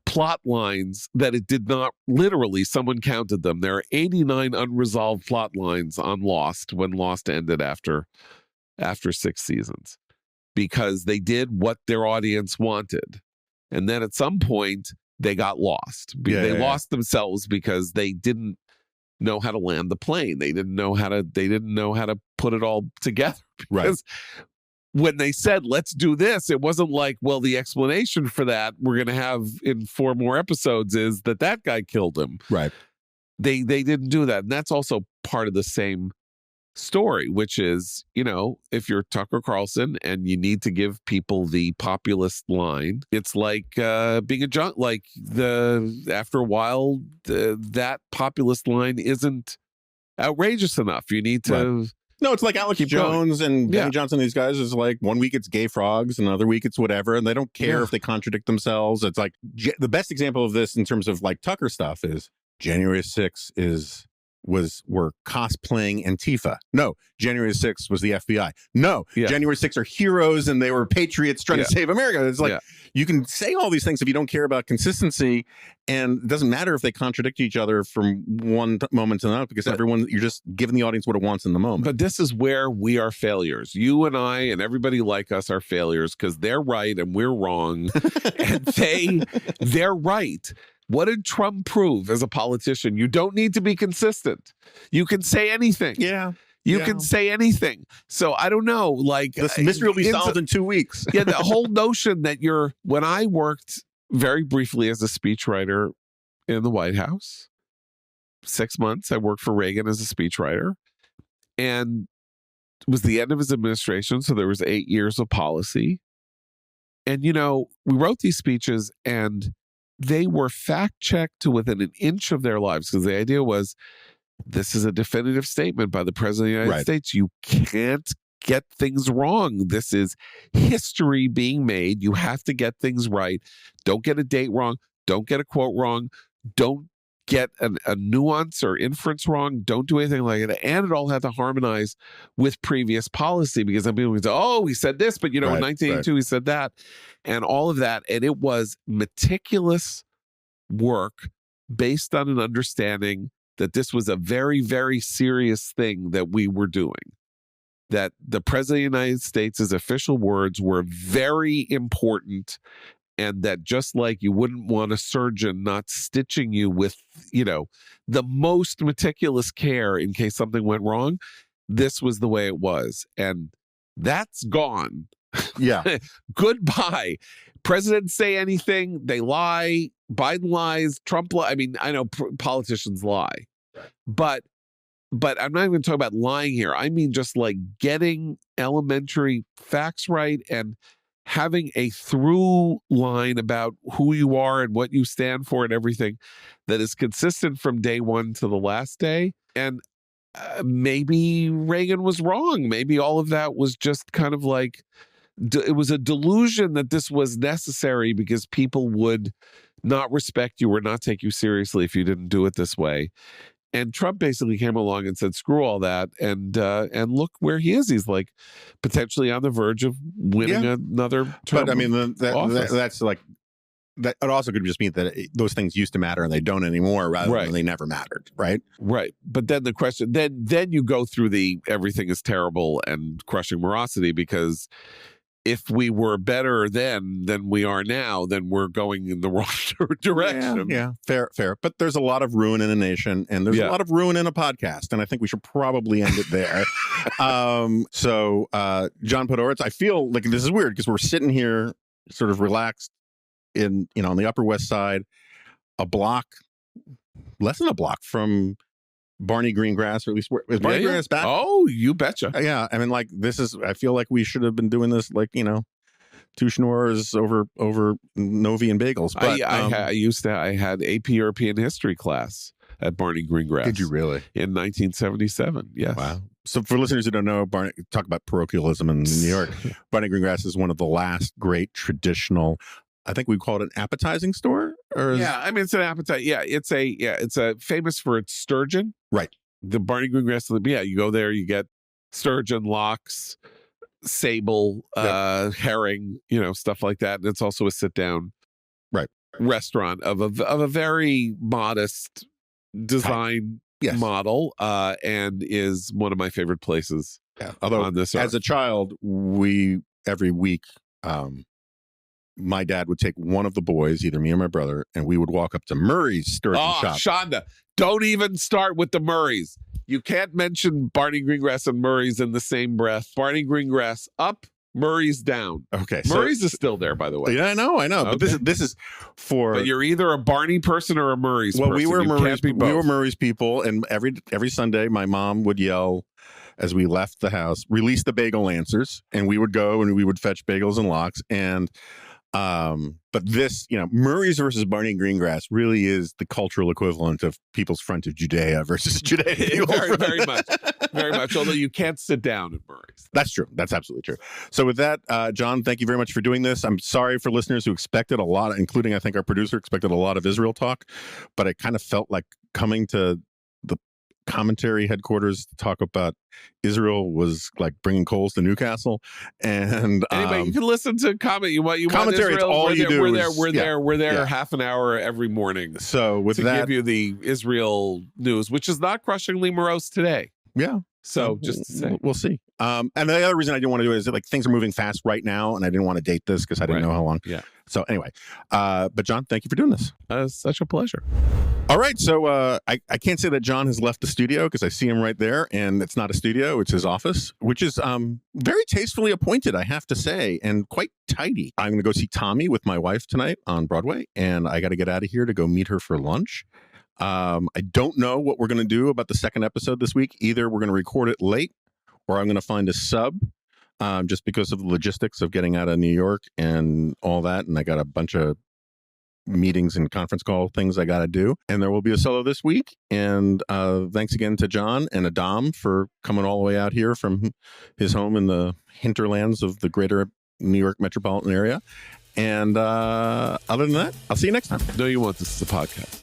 [SPEAKER 2] plot lines that it did not, literally, someone counted them. There are 89 unresolved plot lines on Lost when Lost ended after 6 seasons. Because they did what their audience wanted. And then at some point, they got lost. They lost themselves because they didn't know how to land the plane. They didn't know how to put it all together. Because when they said, let's do this, it wasn't like, well, the explanation for that we're going to have in 4 more episodes is that guy killed him.
[SPEAKER 1] Right.
[SPEAKER 2] They didn't do that. And that's also part of the same story, which is, if you're Tucker Carlson and you need to give people the populist line, it's like being a junk. Like after a while, that populist line isn't outrageous enough. You need to.
[SPEAKER 1] No, it's like Alex Jones and Benny Johnson. These guys is like 1 week it's gay frogs, another week it's whatever, and they don't care if they contradict themselves. It's like the best example of this in terms of like Tucker stuff is January 6th were cosplaying Antifa. No, January 6th was the FBI. No, January 6th are heroes and they were patriots trying to save America. It's like you can say all these things if you don't care about consistency, and it doesn't matter if they contradict each other from one moment to another, because you're just giving the audience what it wants in the moment.
[SPEAKER 2] But this is where we are failures. You and I and everybody like us are failures because they're right and we're wrong, and they're right. What did Trump prove as a politician? You don't need to be consistent. You can say anything.
[SPEAKER 1] Yeah.
[SPEAKER 2] You can say anything. So I don't know. Like
[SPEAKER 1] this mystery will be solved in 2 weeks.
[SPEAKER 2] The whole notion that when I worked very briefly as a speechwriter in the White House, 6 months, I worked for Reagan as a speechwriter, and it was the end of his administration. So there was 8 years of policy. And, we wrote these speeches and they were fact-checked to within an inch of their lives, because the idea was, this is a definitive statement by the President of the United States. You can't get things wrong. This is history being made. You have to get things right. Don't get a date wrong. Don't get a quote wrong. Don't get a nuance or inference wrong. Don't do anything like it. And it all had to harmonize with previous policy, because then people would say, oh, he said this, but in 1982 he said that, and all of that. And it was meticulous work based on an understanding that this was a very, very serious thing that we were doing. That the President of the United States' official words were very important, and that just like you wouldn't want a surgeon not stitching you with, the most meticulous care in case something went wrong, this was the way it was. And that's gone.
[SPEAKER 1] Yeah.
[SPEAKER 2] Goodbye. Presidents say anything, they lie. Biden lies, Trump lies. I mean, I know politicians lie, but I'm not even talking about lying here. I mean, just like getting elementary facts right and having a through line about who you are and what you stand for and everything that is consistent from day one to the last day. And maybe Reagan was wrong. Maybe all of that was just kind of like, it was a delusion that this was necessary because people would not respect you or not take you seriously if you didn't do it this way. And Trump basically came along and said, screw all that. And look where he is. He's like potentially on the verge of winning another term.
[SPEAKER 1] But I mean, that's like, that it also could just mean that those things used to matter and they don't anymore, rather than they never mattered. Right. Right.
[SPEAKER 2] But then the question, then you go through the everything is terrible and crushing morosity, because if we were better then than we are now, then we're going in the wrong direction.
[SPEAKER 1] Yeah, fair. But there's a lot of ruin in a nation, and there's a lot of ruin in a podcast, and I think we should probably end it there. So John Podhoretz, I feel like this is weird because we're sitting here sort of relaxed in, on the Upper West Side, less than a block from Barney Greengrass, or at least is Barney Greengrass back?
[SPEAKER 2] Oh, you betcha.
[SPEAKER 1] Yeah, I mean, like, I feel like we should have been doing this, like, 2 schnorrs over Novi and bagels. But
[SPEAKER 2] I had AP European history class at Barney Greengrass.
[SPEAKER 1] Did you really?
[SPEAKER 2] In 1977, yes.
[SPEAKER 1] Wow. So for listeners who don't know, Barney, talk about parochialism in New York. Barney Greengrass is one of the last great traditional, I think we call it an appetizing store.
[SPEAKER 2] I mean, it's an appetite. Yeah, it's a famous for its sturgeon.
[SPEAKER 1] Right.
[SPEAKER 2] The Barney Greengrass. Yeah, you go there, you get sturgeon, lox, sable, herring, stuff like that. And it's also a sit down restaurant of a very modest design model, and is one of my favorite places.
[SPEAKER 1] Yeah. Although on this as a child, every week, my dad would take one of the boys, either me or my brother, and we would walk up to Murray's sturgeon shop.
[SPEAKER 2] Shonda, don't even start with the Murrays. You can't mention Barney Greengrass and Murray's in the same breath. Barney Greengrass up, Murray's down.
[SPEAKER 1] Okay.
[SPEAKER 2] Murray's is still there, by the way.
[SPEAKER 1] Yeah, I know. Okay. But this is for...
[SPEAKER 2] But you're either a Barney person or a Murray's
[SPEAKER 1] person.
[SPEAKER 2] We
[SPEAKER 1] were Murray's people, and every Sunday, my mom would yell as we left the house, release the bagel lancers, and we would go and we would fetch bagels and lox, and... but this, Murray's versus Barney Greengrass really is the cultural equivalent of People's Front of Judea versus Judea.
[SPEAKER 2] Very much. Very much. Although you can't sit down at Murray's.
[SPEAKER 1] That's true. That's absolutely true. So with that, John, thank you very much for doing this. I'm sorry for listeners who expected a lot, including I think our producer expected a lot of Israel talk, but it kind of felt like coming to the commentary headquarters to talk about Israel was like bringing coals to Newcastle. And
[SPEAKER 2] anyway, you can listen to commentary.
[SPEAKER 1] Commentary. It's all you do.
[SPEAKER 2] We're there half an hour every morning.
[SPEAKER 1] So with that,
[SPEAKER 2] give you the Israel news, which is not crushingly morose today.
[SPEAKER 1] Yeah.
[SPEAKER 2] So just to say,
[SPEAKER 1] we'll see. And the other reason I didn't want to do it is that like things are moving fast right now, and I didn't want to date this because I didn't know how long.
[SPEAKER 2] Yeah.
[SPEAKER 1] So anyway, but John, thank you for doing this.
[SPEAKER 2] Such a pleasure.
[SPEAKER 1] All right. So I can't say that John has left the studio because I see him right there, and it's not a studio, it's his office, which is very tastefully appointed, I have to say, and quite tidy. I'm going to go see Tommy with my wife tonight on Broadway, and I got to get out of here to go meet her for lunch. I don't know what we're going to do about the second episode this week. Either we're going to record it late, or I'm going to find a sub, just because of the logistics of getting out of New York and all that. And I got a bunch of meetings and conference call things I got to do. And there will be a solo this week. And thanks again to John and Adam for coming all the way out here from his home in the hinterlands of the greater New York metropolitan area. And other than that, I'll see you next time.
[SPEAKER 2] No, you won't. This is a podcast.